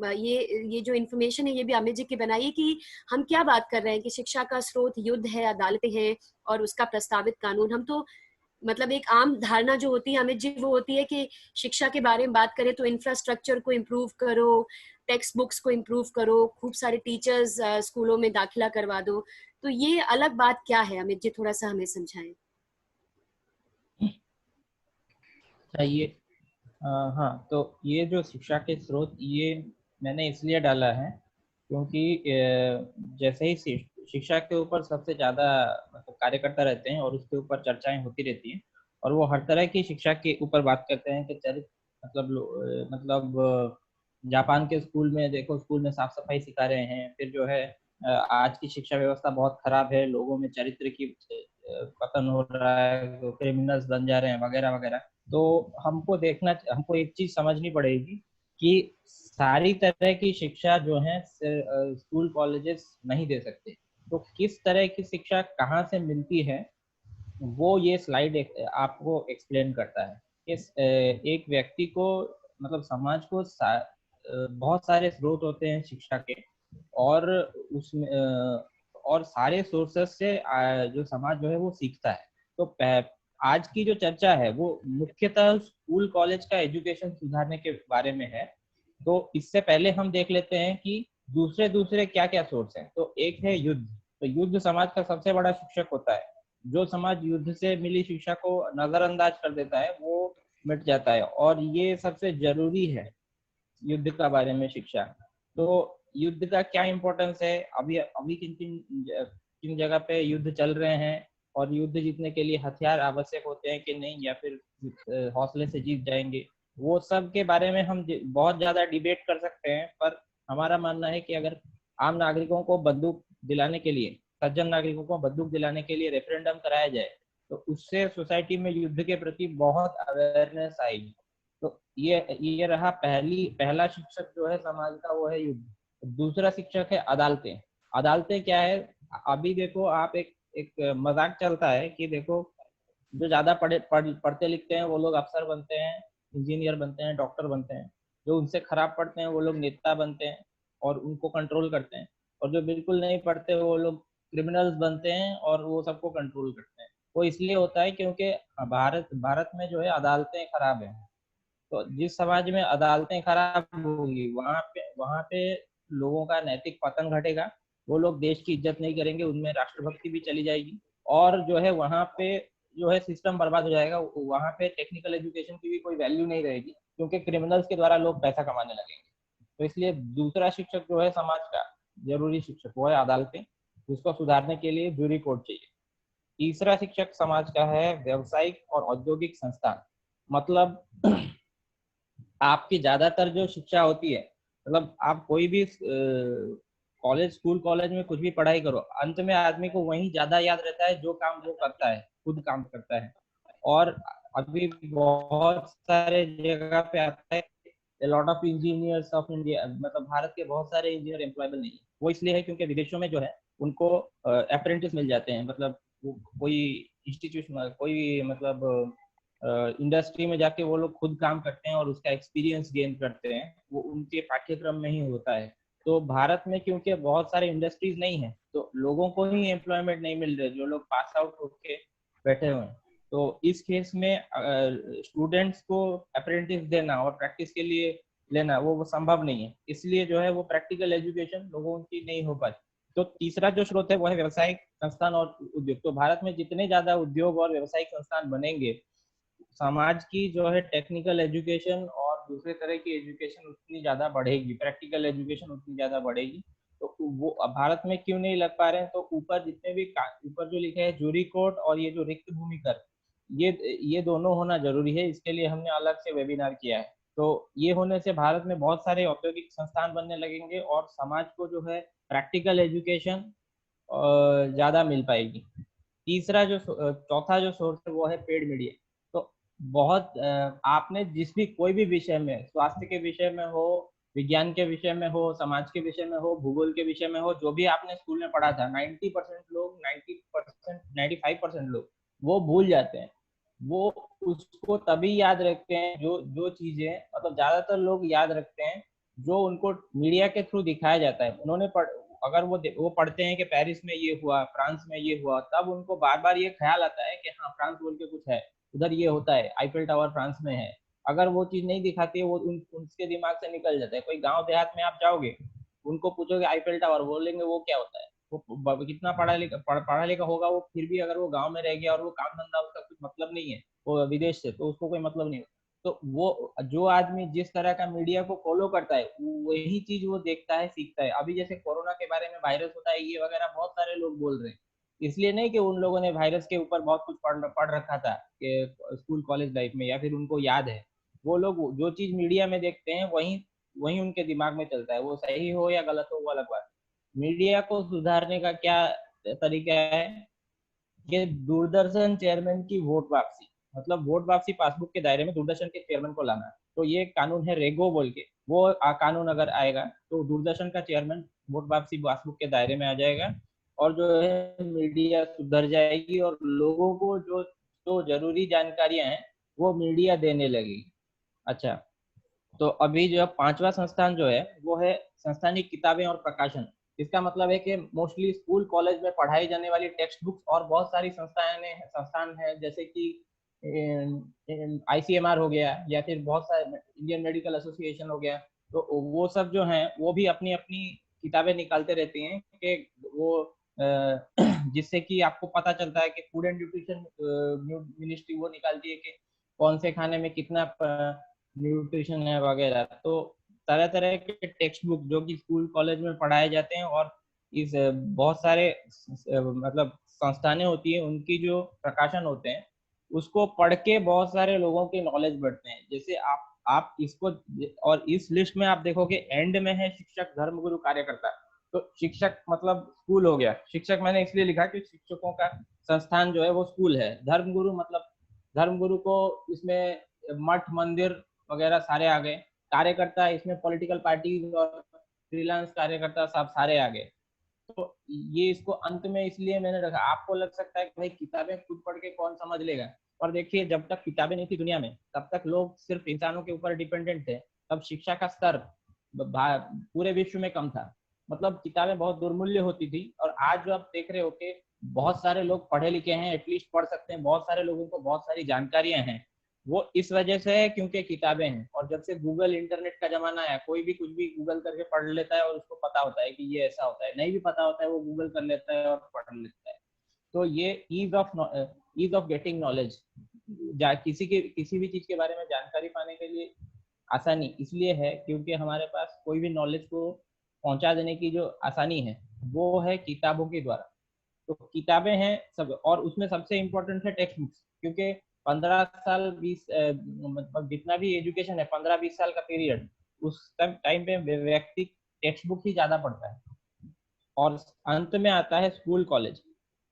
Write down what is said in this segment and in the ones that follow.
ये जो इन्फॉर्मेशन है ये भी अमित जी की बनाई है कि हम क्या बात कर रहे हैं कि शिक्षा का स्रोत युद्ध है, अदालतें हैं और उसका प्रस्तावित कानून। हम तो मतलब एक आम धारणा जो होती है अमित जी वो होती है कि शिक्षा के बारे में बात करें तो इंफ्रास्ट्रक्चर को इम्प्रूव करो, टेक्स्ट बुक्स को इम्प्रूव करो, खूब सारे टीचर्स स्कूलों में दाखिला करवा दो। तो ये अलग बात क्या है अमित जी, थोड़ा सा हमें समझाएं। ये हाँ, तो ये जो शिक्षा के स्रोत ये मैंने इसलिए डाला है क्योंकि जैसे ही शिक्षा के ऊपर सबसे ज़्यादा मतलब कार्यकर्ता रहते हैं और उसके ऊपर चर्चाएं होती रहती हैं और वो हर तरह की शिक्षा के ऊपर बात करते हैं कि चरित्र मतलब जापान के स्कूल में देखो, स्कूल में साफ सफाई सिखा रहे हैं, फिर जो है आज की शिक्षा व्यवस्था बहुत खराब है, लोगों में चरित्र की पतन हो रहा है, क्रिमिनल्स बन जा रहे हैं वगैरह वगैरह। तो हमको एक चीज समझनी पड़ेगी कि सारी तरह की शिक्षा जो है स्कूल कॉलेजेस नहीं दे सकते। तो किस तरह की शिक्षा कहाँ से मिलती है वो ये स्लाइड आपको एक्सप्लेन करता है। इस एक व्यक्ति को मतलब समाज को बहुत सारे स्रोत होते हैं शिक्षा के, और उसमें और सारे सोर्सेस से जो समाज जो है वो सीखता है। तो आज की जो चर्चा है वो मुख्यतः स्कूल कॉलेज का एजुकेशन सुधारने के बारे में है। तो इससे पहले हम देख लेते हैं कि दूसरे दूसरे क्या क्या सोर्स हैं। तो एक है युद्ध। तो युद्ध समाज का सबसे बड़ा शिक्षक होता है। जो समाज युद्ध से मिली शिक्षा को नजरअंदाज कर देता है वो मिट जाता है, और ये सबसे जरूरी है युद्ध का बारे में शिक्षा। तो युद्ध का क्या इम्पोर्टेंस है, अभी अभी किन किन किन जगह पे युद्ध चल रहे हैं, और युद्ध जीतने के लिए हथियार आवश्यक होते हैं कि नहीं, या फिर हौसले से जीत जाएंगे, वो सब के बारे में हम बहुत ज्यादा डिबेट कर सकते हैं। पर हमारा मानना है कि अगर आम नागरिकों को बंदूक दिलाने के लिए, सज्जन नागरिकों को बंदूक दिलाने के लिए रेफरेंडम कराया जाए तो उससे सोसाइटी में युद्ध के प्रति बहुत अवेयरनेस आएगी। तो ये रहा पहला शिक्षक जो है समाज का, वो है युद्ध। दूसरा शिक्षक है अदालतें। अदालतें क्या है, अभी देखो आप, एक मजाक चलता है कि देखो जो ज्यादा पढ़ते लिखते हैं वो लोग अफसर बनते हैं, इंजीनियर बनते हैं, डॉक्टर बनते हैं। जो उनसे खराब पढ़ते हैं वो लोग नेता बनते हैं और उनको कंट्रोल करते हैं। और जो बिल्कुल नहीं पढ़ते वो लोग क्रिमिनल्स बनते हैं और वो सबको कंट्रोल करते हैं। वो इसलिए होता है क्योंकि भारत में जो है अदालतें खराब हैं। तो जिस समाज में अदालतें खराब होगी वहां पे लोगों का नैतिक पतन घटेगा। वो लोग देश की इज्जत नहीं करेंगे, उनमें राष्ट्रभक्ति भी चली जाएगी, और जो है वहां पे जो है सिस्टम बर्बाद हो जाएगा। वहां पे टेक्निकल एजुकेशन की भी कोई वैल्यू नहीं रहेगी क्योंकि क्रिमिनल्स के द्वारा लोग पैसा कमाने लगेंगे। तो इसलिए दूसरा शिक्षक जो है समाज का जरूरी शिक्षक वो है अदालतें, जिसको सुधारने के लिए जूरी कोड चाहिए। तीसरा शिक्षक समाज का है व्यवसायिक और औद्योगिक संस्थान। मतलब आपकी ज्यादातर जो शिक्षा होती है, मतलब आप कोई भी स्कूल कॉलेज में कुछ भी पढ़ाई करो, अंत में आदमी को वही ज्यादा याद रहता है जो काम वो करता है, खुद काम करता है। और अभी बहुत सारे जगह पे आता है lot of engineers of India, मतलब भारत के बहुत सारे इंजीनियर एम्प्लॉयबल नहीं है। वो इसलिए है क्योंकि विदेशों में जो है उनको अप्रेंटिस मिल जाते हैं, मतलब कोई इंस्टीट्यूशन, कोई मतलब इंडस्ट्री में जाके वो लोग खुद काम करते हैं और उसका एक्सपीरियंस गेन करते हैं, वो उनके पाठ्यक्रम में ही होता है। तो भारत में क्योंकि बहुत सारे इंडस्ट्रीज नहीं है तो लोगों को ही एम्प्लॉयमेंट नहीं मिल रहे, जो लोग पास आउट होके बैठे हुए हैं। तो इस केस में स्टूडेंट्स को अप्रेंटिस देना और प्रैक्टिस के लिए लेना वो संभव नहीं है, इसलिए जो है वो प्रैक्टिकल एजुकेशन लोगों की नहीं हो पाती। तो तीसरा जो स्रोत है वो है व्यवसायिक संस्थान और उद्योग। तो भारत में जितने ज्यादा उद्योग और व्यवसायिक संस्थान बनेंगे, समाज की जो है टेक्निकल एजुकेशन और दूसरे तरह की एजुकेशन उतनी ज्यादा बढ़ेगी, प्रैक्टिकल एजुकेशन उतनी ज्यादा बढ़ेगी। तो वो अब भारत में क्यों नहीं लग पा रहे हैं, तो ऊपर जितने भी ऊपर जो लिखे है जूरी कोर्ट और ये जो रिक्त भूमि कर, ये दोनों होना जरूरी है। इसके लिए हमने अलग से वेबिनार किया है। तो ये होने से भारत में बहुत सारे औद्योगिक संस्थान बनने लगेंगे और समाज को जो है प्रैक्टिकल एजुकेशन ज्यादा मिल पाएगी। तीसरा जो चौथा जो सोर्स है वो है पेड मीडिया। तो बहुत आपने जिस भी कोई भी विषय में, स्वास्थ्य के विषय में हो, विज्ञान के विषय में हो, समाज के विषय में हो, भूगोल के विषय में हो, जो भी आपने स्कूल में पढ़ा था, 90% लोग, 90%, 95% लोग वो भूल जाते हैं। वो उसको तभी याद रखते हैं जो जो चीजें, मतलब ज्यादातर लोग याद रखते हैं जो उनको मीडिया के थ्रू दिखाया जाता है। अगर वो पढ़ते हैं कि पेरिस में ये हुआ, फ्रांस में ये हुआ, तब उनको बार बार ये ख्याल आता है कि हाँ फ्रांस बोल के कुछ है, उधर ये होता है, आईफिल टावर फ्रांस में है। अगर वो चीज नहीं दिखाती है, वो उनके दिमाग से निकल जाता है। कोई गांव देहात में आप जाओगे, उनको पूछोगे आईफिल टावर, बोलेंगे वो क्या होता है। वो कितना पढ़ा लिखा होगा वो, फिर भी अगर वो गांव में रह गया और वो काम धंधा उसका कुछ मतलब नहीं है, वो विदेश से, तो उसको कोई मतलब नहीं। तो वो जो आदमी जिस तरह का मीडिया को फॉलो करता है, वही चीज वो देखता है, सीखता है। अभी जैसे कोरोना के बारे में, वायरस होता है ये वगैरह, बहुत सारे लोग बोल रहे हैं। इसलिए नहीं कि उन लोगों ने वायरस के ऊपर बहुत कुछ पढ़ रखा था कि स्कूल कॉलेज लाइफ में, या फिर उनको याद है। वो लोग जो चीज मीडिया में देखते हैं वही वही उनके दिमाग में चलता है। वो सही हो या गलत हो वो अलग बात। मीडिया को सुधारने का क्या तरीका है कि दूरदर्शन चेयरमैन की वोट वापसी, मतलब वोट वापसी पासबुक के दायरे में दूरदर्शन के चेयरमैन को लाना। तो ये कानून है रेगो बोल के, वो कानून अगर आएगा तो दूरदर्शन का चेयरमैन वोट वापसी पासबुक के दायरे में आ जाएगा, और जो है मीडिया सुधर जाएगी, और लोगों को जो जो जरूरी जानकारियां हैं वो मीडिया देने लगेगी। अच्छा, तो अभी जो 5वां संस्थान जो है वो है संस्थानिक किताबें और प्रकाशन। इसका मतलब है कि मोस्टली स्कूल कॉलेज में पढ़ाई जाने वाली टेक्स्ट बुक्स, और बहुत सारी संस्थान है जैसे कि ICMR हो गया, या फिर बहुत सारे इंडियन मेडिकल एसोसिएशन हो गया। तो वो सब जो हैं वो भी अपनी अपनी किताबें निकालते रहती हैं कि वो जिससे कि आपको पता चलता है कि फूड एंड न्यूट्रिशन मिनिस्ट्री वो निकालती है कि कौन से खाने में कितना न्यूट्रिशन है वगैरह। तो तरह तरह के टेक्स्ट बुक जो कि स्कूल कॉलेज में पढ़ाए जाते हैं, और इस बहुत सारे मतलब संस्थानें होती है, उनकी जो प्रकाशन होते हैं उसको पढ़ के बहुत सारे लोगों के नॉलेज बढ़ते हैं। जैसे आप इसको, और इस लिस्ट में आप देखोगे एंड में है शिक्षक, धर्मगुरु, कार्यकर्ता। तो शिक्षक मतलब स्कूल हो गया। शिक्षक मैंने इसलिए लिखा कि शिक्षकों का संस्थान जो है वो स्कूल है। धर्मगुरु मतलब धर्मगुरु को इसमें मठ मंदिर वगैरह सारे आ गए। कार्यकर्ता इसमें पॉलिटिकल पार्टी और फ्रीलांस कार्यकर्ता सब सारे आ गए। तो ये इसको अंत में इसलिए मैंने रखा। आपको लग सकता है कि भाई किताबें खुद पढ़ के कौन समझ लेगा, और देखिए जब तक किताबें नहीं थी दुनिया में तब तक लोग सिर्फ इंसानों के ऊपर डिपेंडेंट थे। तब शिक्षा का स्तर पूरे विश्व में कम था, मतलब किताबें बहुत दुर्मूल्य होती थी। और आज जो आप देख रहे हो कि बहुत सारे लोग पढ़े लिखे हैं, एटलीस्ट पढ़ सकते हैं, बहुत सारे लोगों को बहुत सारी जानकारियां हैं, वो इस वजह से है क्योंकि किताबें हैं। और जब से गूगल इंटरनेट का जमाना आया, कोई भी कुछ भी गूगल करके पढ़ लेता है और उसको पता होता है कि ये ऐसा होता है। नहीं भी पता होता है वो गूगल कर लेता है और पढ़ लेता है। तो ये ईज ऑफ गेटिंग नॉलेज, किसी भी चीज के बारे में जानकारी पाने के लिए आसानी इसलिए है क्योंकि हमारे पास कोई भी नॉलेज को पहुंचा देने की जो आसानी है वो है किताबों के द्वारा। तो किताबें हैं सब, और उसमें सबसे इम्पोर्टेंट है टेक्स्ट बुक्स, क्योंकि 15 साल 20 मतलब जितना भी एजुकेशन है 15-20 साल का पीरियड, उस टाइम पे व्यक्ति टेक्स्ट बुक ही ज्यादा पढ़ता है। और अंत में आता है स्कूल कॉलेज।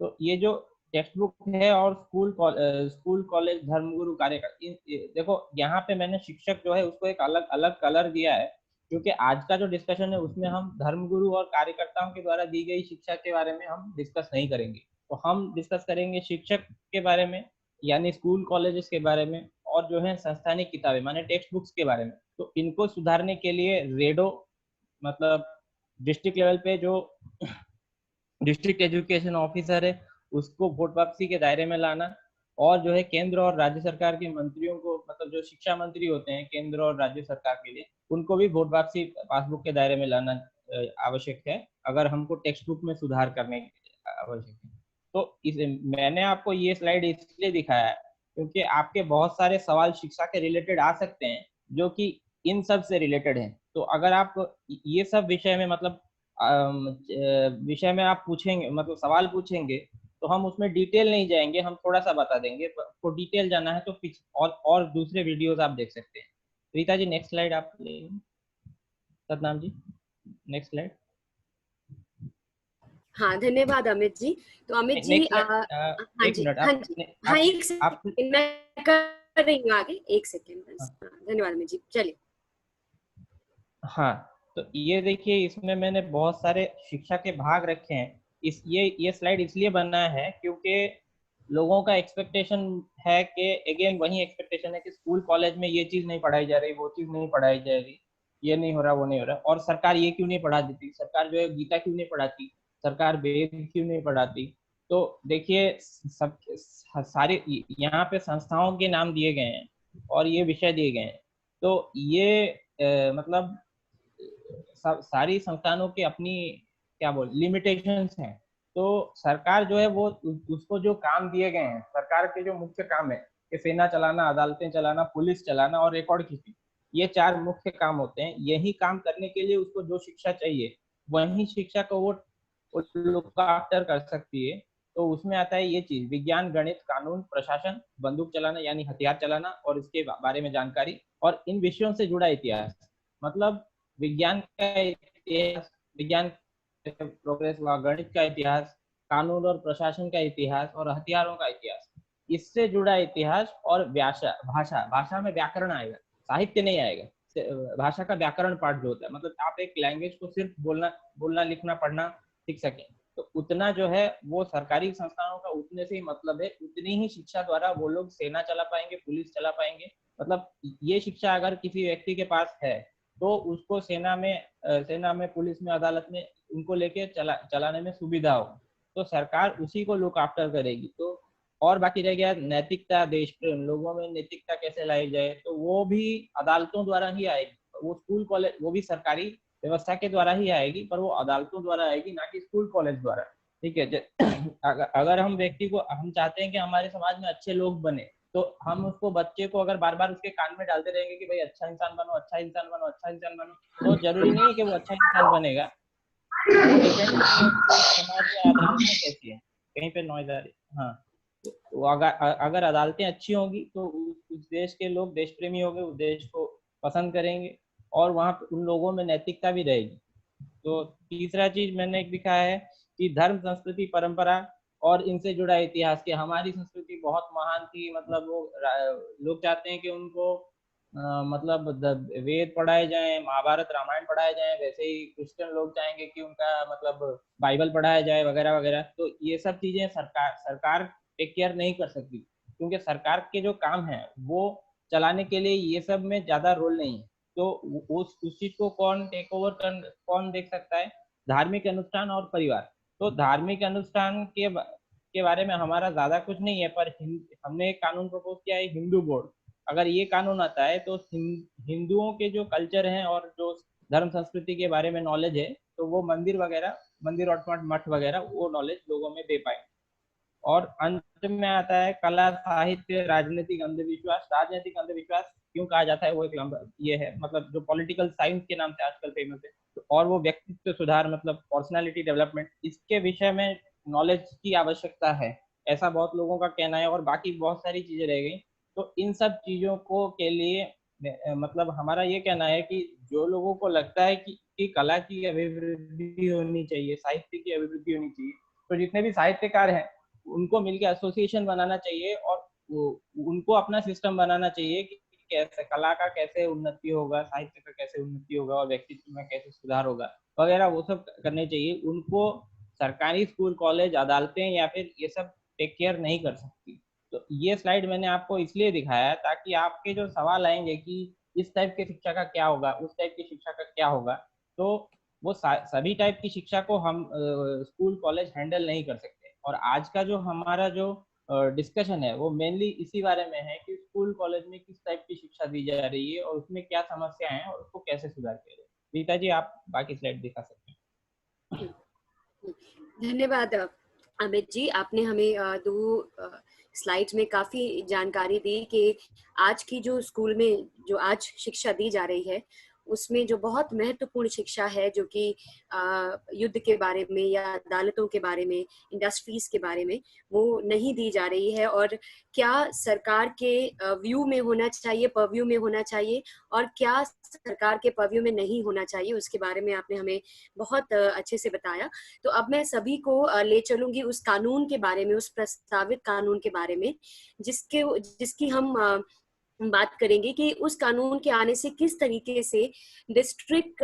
तो ये जो टेक्स्ट बुक है और स्कूल कॉलेज धर्मगुरु कार्यक्रम, देखो यहाँ पे मैंने शिक्षक जो है उसको एक अलग अलग कलर दिया है, क्योंकि आज का जो डिस्कशन है उसमें हम धर्मगुरु और कार्यकर्ताओं के द्वारा दी गई शिक्षा के बारे में हम डिस्कस नहीं करेंगे। तो हम डिस्कस करेंगे शिक्षक के बारे में, यानी स्कूल कॉलेजेस के बारे में, और जो है संस्थानिक किताबें माने टेक्स्ट बुक्स के बारे में। तो इनको सुधारने के लिए रेडो, मतलब डिस्ट्रिक्ट लेवल पे जो डिस्ट्रिक्ट एजुकेशन ऑफिसर है उसको वोट वापसी के दायरे में लाना, और जो है केंद्र और राज्य सरकार के मंत्रियों को, मतलब जो शिक्षा मंत्री होते हैं केंद्र और राज्य सरकार के लिए, उनको भी वोट वापसी पासबुक के दायरे में लाना आवश्यक है, अगर हमको टेक्स्ट बुक में सुधार करने आवश्यक है। तो मैंने आपको ये स्लाइड इसलिए दिखाया है क्योंकि आपके बहुत सारे सवाल शिक्षा के रिलेटेड आ सकते हैं जो कि इन सब से रिलेटेड हैं। तो अगर आप ये सब विषय में, मतलब विषय में आप पूछेंगे, मतलब सवाल पूछेंगे, तो हम उसमें डिटेल नहीं जाएंगे, हम थोड़ा सा बता देंगे। तो डिटेल जाना है तो और दूसरे वीडियोस आप देख सकते हैं। रीता जी नेक्स्ट स्लाइड आप, सतनाम जी नेक्स्ट स्लाइड। हाँ, धन्यवाद अमित जी। तो अमित जी नेक्स्ट हाँ एक जी, मिनट हाँ जी, हाँ, एक आप सेकंड मैं कर रही हूँ आगे, एक सेकंड बस। हाँ, धन्यवाद अमित जी, चलिए। हाँ, तो ये देखिए इसमें मैंने बहुत सारे शिक्षा के भाग रखे हैं। ये स्लाइड इसलिए बना है क्योंकि लोगों का एक्सपेक्टेशन है कि, अगेन वही एक्सपेक्टेशन है कि स्कूल कॉलेज में ये चीज़ नहीं पढ़ाई जा रही, वो चीज़ नहीं पढ़ाई जा रही। ये नहीं हो रहा, वो नहीं हो रहा, और सरकार ये क्यों नहीं पढ़ा देती, सरकार जो है गीता क्यों नहीं पढ़ाती, सरकार वेद क्यों नहीं पढ़ाती। तो देखिए सब सारे यहाँ पे संस्थाओं के नाम दिए गए हैं और ये विषय दिए गए हैं, तो ये मतलब सारी संस्थानों की अपनी क्या बोल लिमिटेशंस हैं। तो सरकार जो है वो उसको जो काम दिए गए हैं, सरकार के जो मुख्य काम है कि सेना चलाना, अदालतें चलाना, पुलिस चलाना और रिकॉर्ड कीपिंग, ये 4 मुख्य काम होते हैं। यही काम करने के लिए उसको जो शिक्षा चाहिए वही शिक्षा को वो लुक आफ्टर कर सकती है। तो उसमें आता है ये चीज, विज्ञान, गणित, कानून, प्रशासन, बंदूक चलाना यानी हथियार चलाना और इसके बारे में जानकारी, और इन विषयों से जुड़ा इतिहास। मतलब विज्ञान का इतिहास, विज्ञान प्रोग्रेस हुआ, गणित का इतिहास, कानून और प्रशासन का इतिहास और हथियारों का इतिहास, इससे जुड़ा इतिहास। और भाषा, भाषा में व्याकरण आएगा, साहित्य नहीं आएगा। भाषा का व्याकरण पाठ जो होता है, मतलब आप एक लैंग्वेज को सिर्फ बोलना लिखना पढ़ना सीख सकें, तो उतना जो है वो सरकारी संस्थानों का उतने से ही मतलब है, उतनी ही शिक्षा द्वारा वो लोग सेना चला पाएंगे, पुलिस चला पाएंगे। मतलब ये शिक्षा अगर किसी व्यक्ति के पास है तो उसको सेना में, पुलिस में, अदालत में उनको लेके चलाने में सुविधा हो, तो सरकार उसी को लुक आफ्टर करेगी। तो और बाकी रह गया नैतिकता, देश प्रेम, लोगों में नैतिकता कैसे लाई जाए, तो वो भी अदालतों द्वारा ही आएगी। वो स्कूल कॉलेज, वो भी सरकारी व्यवस्था के द्वारा ही आएगी, पर वो अदालतों द्वारा आएगी, ना कि स्कूल कॉलेज द्वारा। ठीक है। अगर हम व्यक्ति को, हम चाहते हैं कि हमारे समाज में अच्छे लोग बने, तो हम उसको, बच्चे को अगर बार बार उसके कान में डालते रहेंगे कि भाई अच्छा इंसान बनो, अच्छा इंसान बनो, अच्छा इंसान बनो, तो जरूरी नहीं है कि वो अच्छा इंसान बनेगा। वो डिपेंड करता है कि समाज में अदालतें कैसी है। कहीं पे नॉइज आ रही। हाँ, तो अगर अदालतें अच्छी होंगी तो उस देश के लोग देश प्रेमी होंगे, उस देश को पसंद करेंगे, और वहाँ उन लोगों में नैतिकता भी रहेगी। तो तीसरा चीज मैंने एक दिखाया है कि धर्म, संस्कृति, परंपरा और इनसे जुड़ा इतिहास, कि हमारी संस्कृति बहुत महान थी। मतलब वो लोग चाहते हैं कि उनको मतलब वेद पढ़ाए जाएं, महाभारत रामायण पढ़ाए जाएं, वैसे ही क्रिश्चियन लोग चाहेंगे कि उनका मतलब बाइबल पढ़ाया जाए वगैरह वगैरह। तो ये सब चीजें सरकार टेक केयर नहीं कर सकती, क्योंकि सरकार के जो काम है वो चलाने के लिए ये सब में ज्यादा रोल नहीं है। तो उस चीज को कौन देख सकता है? धार्मिक अनुष्ठान और परिवार। तो धार्मिक अनुष्ठान के बारे में हमारा ज्यादा कुछ नहीं है, पर हमने एक कानून प्रपोज किया है, हिंदू बोर्ड। अगर ये कानून आता है तो हिंदुओं के जो कल्चर हैं और जो धर्म संस्कृति के बारे में नॉलेज है, तो वो मंदिर और मठ वगैरह, वो नॉलेज लोगों में दे पाए। और अंत में आता है कला, साहित्य, राजनीतिक अंधविश्वास। राजनीतिक अंधविश्वास क्यों कहा जाता है, वो एक लंबा ये है, मतलब जो पॉलिटिकल साइंस के नाम से आजकल फेमस है। तो और वो व्यक्तित्व सुधार, मतलब पर्सनालिटी डेवलपमेंट, इसके विषय में नॉलेज की आवश्यकता है, ऐसा बहुत लोगों का कहना है। और बाकी बहुत सारी चीजें रह गई। तो इन सब चीजों को के लिए मतलब हमारा ये कहना है कि जो लोगों को लगता है कि कला की अभिवृद्धि होनी चाहिए, साहित्य की अभिवृद्धि होनी चाहिए, तो जितने भी साहित्यकार हैं उनको मिलकर एसोसिएशन बनाना चाहिए, और उनको अपना सिस्टम बनाना चाहिए कि कैसे कला का कैसे उन्नति होगा, साहित्य का कैसे उन्नति होगा, और व्यक्तित्व में कैसे सुधार होगा वगैरह, वो सब करने चाहिए। उनको सरकारी स्कूल, कॉलेज, अदालतें या फिर ये सब टेक केयर नहीं कर सकती। तो ये स्लाइड मैंने आपको इसलिए दिखाया ताकि आपके जो सवाल आएंगे कि इस टाइप की शिक्षा का क्या होगा, उस टाइप की शिक्षा का क्या होगा, तो वो सभी टाइप की शिक्षा को हम स्कूल कॉलेज हैंडल नहीं कर सकते। और आज का जो हमारा जो डिस्कशन है वो मेनली इसी बारे में है कि स्कूल कॉलेज में किस टाइप की शिक्षा दी जा रही है और उसमें क्या समस्याएं हैं और उसको कैसे सुधार किया जाए। रीता जी, आप बाकी स्लाइड दिखा सकते हैं। धन्यवाद अमित जी, आपने हमें दो स्लाइड्स में काफी जानकारी दी कि आज की जो स्कूल में जो आज शिक्षा दी जा रही है उसमें जो बहुत महत्वपूर्ण शिक्षा है, जो कि युद्ध के बारे में या अदालतों के बारे में, इंडस्ट्रीज के बारे में, वो नहीं दी जा रही है। और क्या सरकार के व्यू में होना चाहिए, पर्व्यू में होना चाहिए, और क्या सरकार के पर्व्यू में नहीं होना चाहिए, उसके बारे में आपने हमें बहुत अच्छे से बताया। तो अब मैं सभी को ले चलूंगी उस कानून के बारे में, उस प्रस्तावित कानून के बारे में, जिसकी हम बात करेंगे कि उस कानून के आने से किस तरीके से डिस्ट्रिक्ट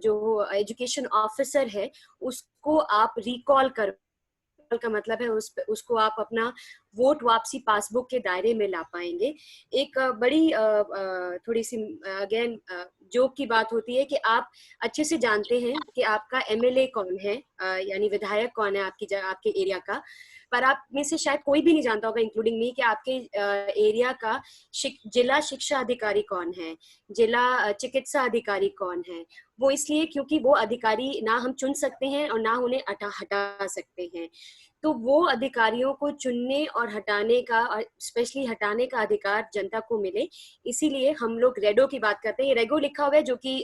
जो एजुकेशन ऑफिसर है उसको आप रिकॉल कर का मतलब है उसको आप अपना वोट वापसी पासबुक के दायरे में ला पाएंगे। एक बड़ी थोड़ी सी अगेन जोक की बात होती है कि आप अच्छे से जानते हैं कि आपका एमएलए कौन है, यानी विधायक कौन है आपके एरिया का, पर आप में से शायद कोई भी नहीं जानता होगा, इंक्लूडिंग मी, कि आपके एरिया का जिला शिक्षा अधिकारी कौन है, जिला चिकित्सा अधिकारी कौन है। वो इसलिए क्योंकि वो अधिकारी ना हम चुन सकते हैं और ना उन्हें हटा सकते हैं। तो वो अधिकारियों को चुनने और हटाने का, और स्पेशली हटाने का अधिकार जनता को मिले, इसीलिए हम लोग रेडो की बात करते हैं। रेगो लिखा हुआ है जो कि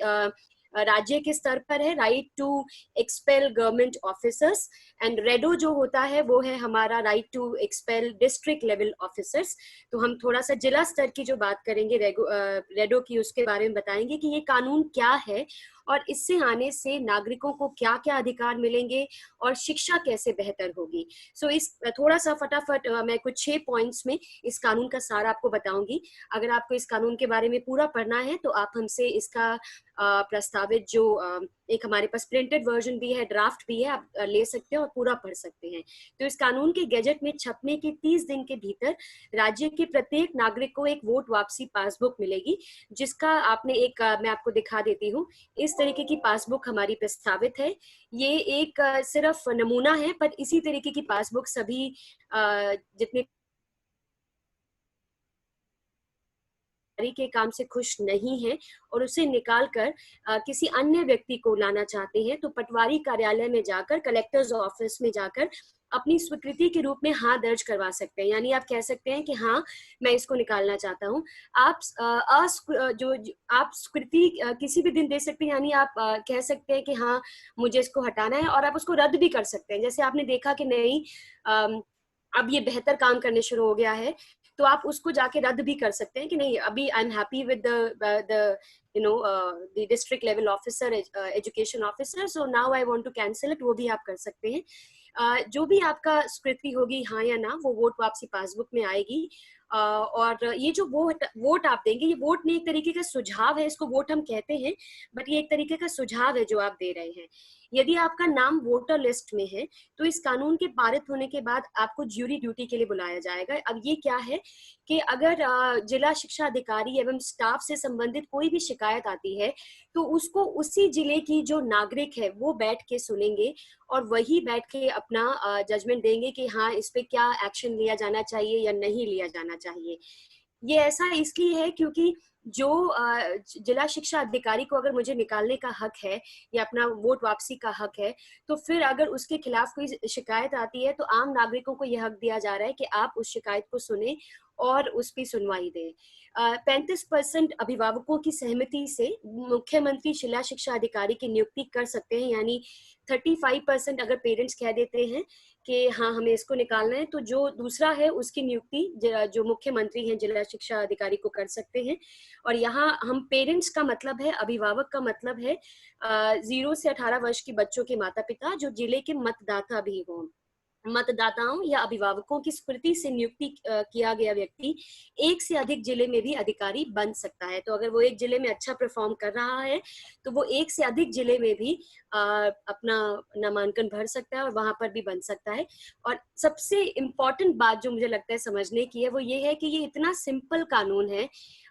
राज्य के स्तर पर है, right to expel government officers, and रेडो जो होता है वो है हमारा right to expel district level officers. तो हम थोड़ा सा जिला स्तर की जो बात करेंगे रेडो की, उसके बारे में बताएंगे कि ये कानून क्या है और इससे आने से नागरिकों को क्या क्या अधिकार मिलेंगे और शिक्षा कैसे बेहतर होगी। सो इस थोड़ा सा फटाफट मैं कुछ 6 पॉइंट्स में इस कानून का सार आपको बताऊंगी। अगर आपको इस कानून के बारे में पूरा पढ़ना है तो आप हमसे इसका प्रस्तावित जो एक हमारे पास प्रिंटेड वर्जन भी है, ड्राफ्ट भी है, आप ले सकते हैं और पूरा पढ़ सकते हैं। तो इस कानून के गैजेट में छपने के 30 दिन के भीतर राज्य के प्रत्येक नागरिक को एक वोट वापसी पासबुक मिलेगी, जिसका आपने एक मैं आपको दिखा देती हूँ। इस तरीके की पासबुक हमारी प्रस्तावित है। ये एक सिर्फ नमूना है, पर इसी तरीके की पासबुक सभी जितने के काम से खुश नहीं है और उसे निकाल कर किसी अन्य व्यक्ति को लाना चाहते हैं, तो पटवारी कार्यालय में जाकर, कलेक्टर्स ऑफिस में जाकर अपनी स्वीकृति के रूप में हाँ दर्ज करवा सकते हैं। यानी आप कह सकते हैं कि हाँ, मैं इसको निकालना चाहता हूँ। आप आप स्वीकृति किसी भी दिन दे सकते हैं, यानी आप कह सकते हैं कि हाँ मुझे इसको हटाना है, और आप उसको रद्द भी कर सकते हैं। जैसे आपने देखा कि नहीं, अब ये बेहतर काम करने शुरू हो गया है, तो आप उसको जाके रद्द भी कर सकते हैं कि नहीं, अभी I am happy with the the district level officer, education officer, so now I want to cancel it, वो भी आप कर सकते हैं। जो भी आपका स्वीकृति होगी, हाँ या ना, वो वोट वापसी पासबुक में आएगी। और ये जो वोट आप देंगे, ये वोट नहीं, एक तरीके का सुझाव है, इसको वोट हम कहते हैं, बट ये एक तरीके का सुझाव है जो आप दे रहे हैं। यदि आपका नाम वोटर लिस्ट में है तो इस कानून के पारित होने के बाद आपको ज्यूरी ड्यूटी के लिए बुलाया जाएगा। अब ये क्या है कि अगर जिला शिक्षा अधिकारी एवं स्टाफ से संबंधित कोई भी शिकायत आती है तो उसको उसी जिले की जो नागरिक है वो बैठ के सुनेंगे और वही बैठ के अपना जजमेंट देंगे कि हाँ, इस पे क्या एक्शन लिया जाना चाहिए या नहीं लिया जाना चाहिए। ये ऐसा इसलिए है क्योंकि जो जिला शिक्षा अधिकारी को अगर मुझे निकालने का हक है या अपना वोट वापसी का हक है, तो फिर अगर उसके खिलाफ कोई शिकायत आती है तो आम नागरिकों को यह हक दिया जा रहा है कि आप उस शिकायत को सुने और उस पर सुनवाई दें। 35% अभिभावकों की सहमति से मुख्यमंत्री जिला शिक्षा अधिकारी की नियुक्ति कर सकते हैं, यानी 35% अगर पेरेंट्स कह देते हैं कि हाँ हमें इसको निकालना है, तो जो दूसरा है उसकी नियुक्ति जो मुख्यमंत्री हैं जिला शिक्षा अधिकारी को कर सकते हैं। और यहाँ हम पेरेंट्स का मतलब है, अभिभावक का मतलब है 0 से 18 वर्ष के बच्चों के माता पिता जो जिले के मतदाता भी हों। मतदाताओं या अभिभावकों की स्वीकृति से नियुक्ति किया गया व्यक्ति एक से अधिक जिले में भी अधिकारी बन सकता है। तो अगर वो एक जिले में अच्छा परफॉर्म कर रहा है तो वो एक से अधिक जिले में भी अपना नामांकन भर सकता है और वहां पर भी बन सकता है। और सबसे इम्पोर्टेंट बात जो मुझे लगता है समझने की है वो ये है कि ये इतना सिंपल कानून है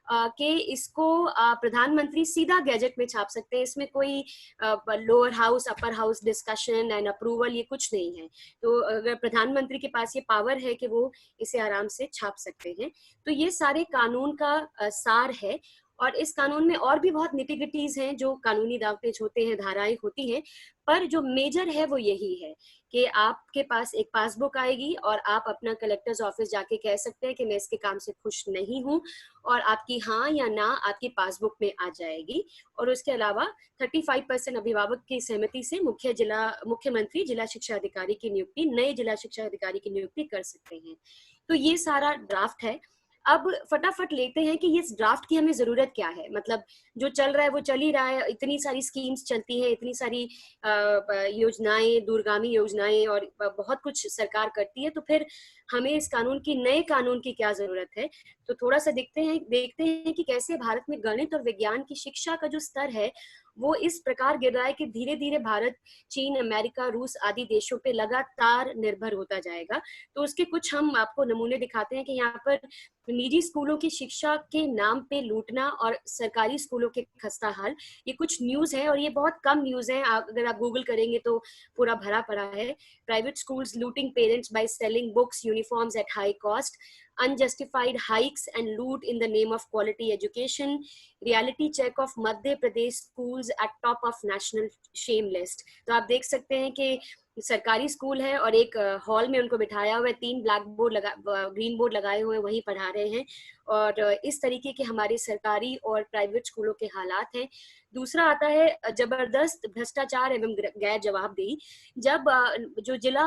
कि इसको प्रधानमंत्री सीधा गैजेट में छाप सकते हैं। इसमें कोई lower house upper house discussion and approval ये कुछ नहीं है। तो अगर प्रधानमंत्री के पास ये पावर है कि वो इसे आराम से छाप सकते हैं। तो ये सारे कानून का सार है। और इस कानून में और भी बहुत निटिग्रिटीज हैं, जो कानूनी दावपेच होते हैं, धाराएं होती हैं, पर जो मेजर है वो यही है कि आपके पास एक पासबुक आएगी और आप अपना कलेक्टर्स ऑफिस जाके कह सकते हैं कि मैं इसके काम से खुश नहीं हूँ, और आपकी हाँ या ना आपकी पासबुक में आ जाएगी। और उसके अलावा 35% अभिभावक की सहमति से मुख्यमंत्री जिला शिक्षा अधिकारी की नियुक्ति, नए जिला शिक्षा अधिकारी की नियुक्ति कर सकते हैं। तो ये सारा ड्राफ्ट है। अब फटाफट लेते हैं कि इस ड्राफ्ट की हमें जरूरत क्या है। मतलब जो चल रहा है वो चल ही रहा है, इतनी सारी स्कीम्स चलती हैं, इतनी सारी योजनाएं, दूरगामी योजनाएं और बहुत कुछ सरकार करती है, तो फिर हमें इस नए कानून की क्या जरूरत है। तो थोड़ा सा देखते हैं कि कैसे भारत में गणित और विज्ञान की शिक्षा का जो स्तर है वो इस प्रकार गिर रहा है कि धीरे धीरे भारत चीन, अमेरिका, रूस आदि देशों पे लगातार निर्भर होता जाएगा। तो उसके कुछ हम आपको नमूने दिखाते हैं कि यहाँ पर निजी स्कूलों की शिक्षा के नाम पे लूटना और सरकारी स्कूलों के खस्ता हाल, ये कुछ न्यूज है और ये बहुत कम न्यूज है। अगर आप गूगल करेंगे तो पूरा भरा पड़ा है। Private schools looting parents by selling books, uniforms at high cost, unjustified hikes and loot in the name of quality education, reality check of Madhya Pradesh schools at top of national shame list। तो आप देख सकते हैं कि सरकारी school है और एक हॉल में उनको बिठाया हुआ है, 3 ब्लैक बोर्ड ग्रीन बोर्ड लगाए हुए वहीं पढ़ा रहे हैं। और इस तरीके के हमारे सरकारी और प्राइवेट स्कूलों के हालात हैं। दूसरा आता है जबरदस्त भ्रष्टाचार एवं गैर जवाबदेही। जब जो जिला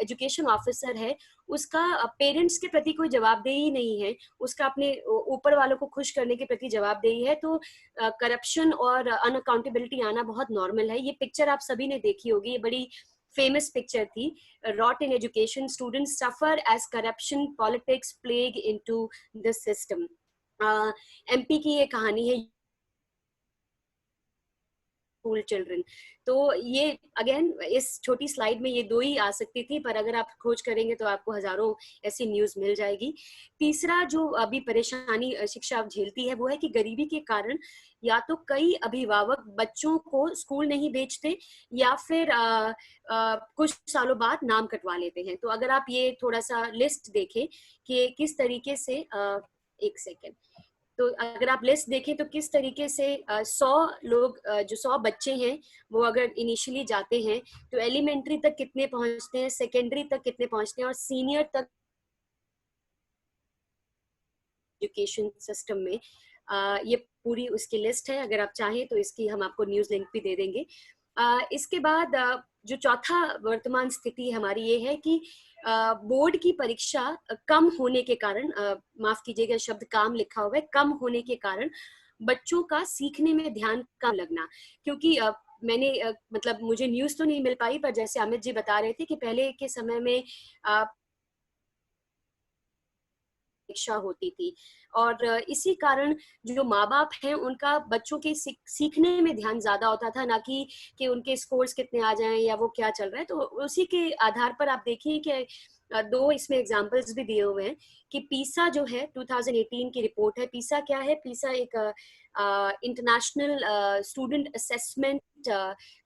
एजुकेशन ऑफिसर है उसका पेरेंट्स के प्रति कोई जवाबदेही नहीं है, उसका अपने ऊपर वालों को खुश करने के प्रति जवाबदेही है, तो करप्शन और अनअकाउंटेबिलिटी आना बहुत नॉर्मल है। ये पिक्चर आप सभी ने देखी होगी, ये बड़ी फेमस पिक्चर थी। Rot in education, students suffer as corruption politics plague into the system. MP की ये कहानी है, स्कूल चिल्ड्रन। तो ये अगेन इस छोटी स्लाइड में ये 2 ही आ सकती थी, पर अगर आप खोज करेंगे तो आपको हजारों ऐसी न्यूज मिल जाएगी। तीसरा जो अभी परेशानी शिक्षा झेलती है वो है कि गरीबी के कारण या तो कई अभिभावक बच्चों को स्कूल नहीं भेजते या फिर कुछ सालों बाद नाम कटवा लेते हैं। तो अगर आप ये थोड़ा सा लिस्ट देखें कि किस तरीके से एक सेकेंड, तो अगर आप लिस्ट देखें तो किस तरीके से 100 लोग जो 100 बच्चे हैं वो अगर इनिशियली जाते हैं तो एलिमेंट्री तक कितने पहुंचते हैं, सेकेंडरी तक कितने पहुंचते हैं और सीनियर तक एजुकेशन सिस्टम में। ये पूरी उसकी लिस्ट है, अगर आप चाहें तो इसकी हम आपको न्यूज लिंक भी दे देंगे। इसके बाद जो चौथा वर्तमान स्थिति हमारी ये है कि बोर्ड की परीक्षा कम होने के कारण, माफ कीजिएगा शब्द काम लिखा हुआ है, कम होने के कारण बच्चों का सीखने में ध्यान कम लगना। क्योंकि मैंने मतलब मुझे न्यूज तो नहीं मिल पाई, पर जैसे अमित जी बता रहे थे कि पहले के समय में परीक्षा होती थी और इसी कारण जो माँ बाप हैं उनका बच्चों के सीखने में ध्यान ज्यादा होता था, ना कि उनके स्कोर्स कितने आ जाएं या वो क्या चल रहा है। तो उसी के आधार पर आप देखिए कि 2 इसमें एग्जाम्पल्स भी दिए हुए हैं कि पीसा जो है 2018 की रिपोर्ट है। पीसा क्या है? पीसा एक इंटरनेशनल स्टूडेंट असेसमेंट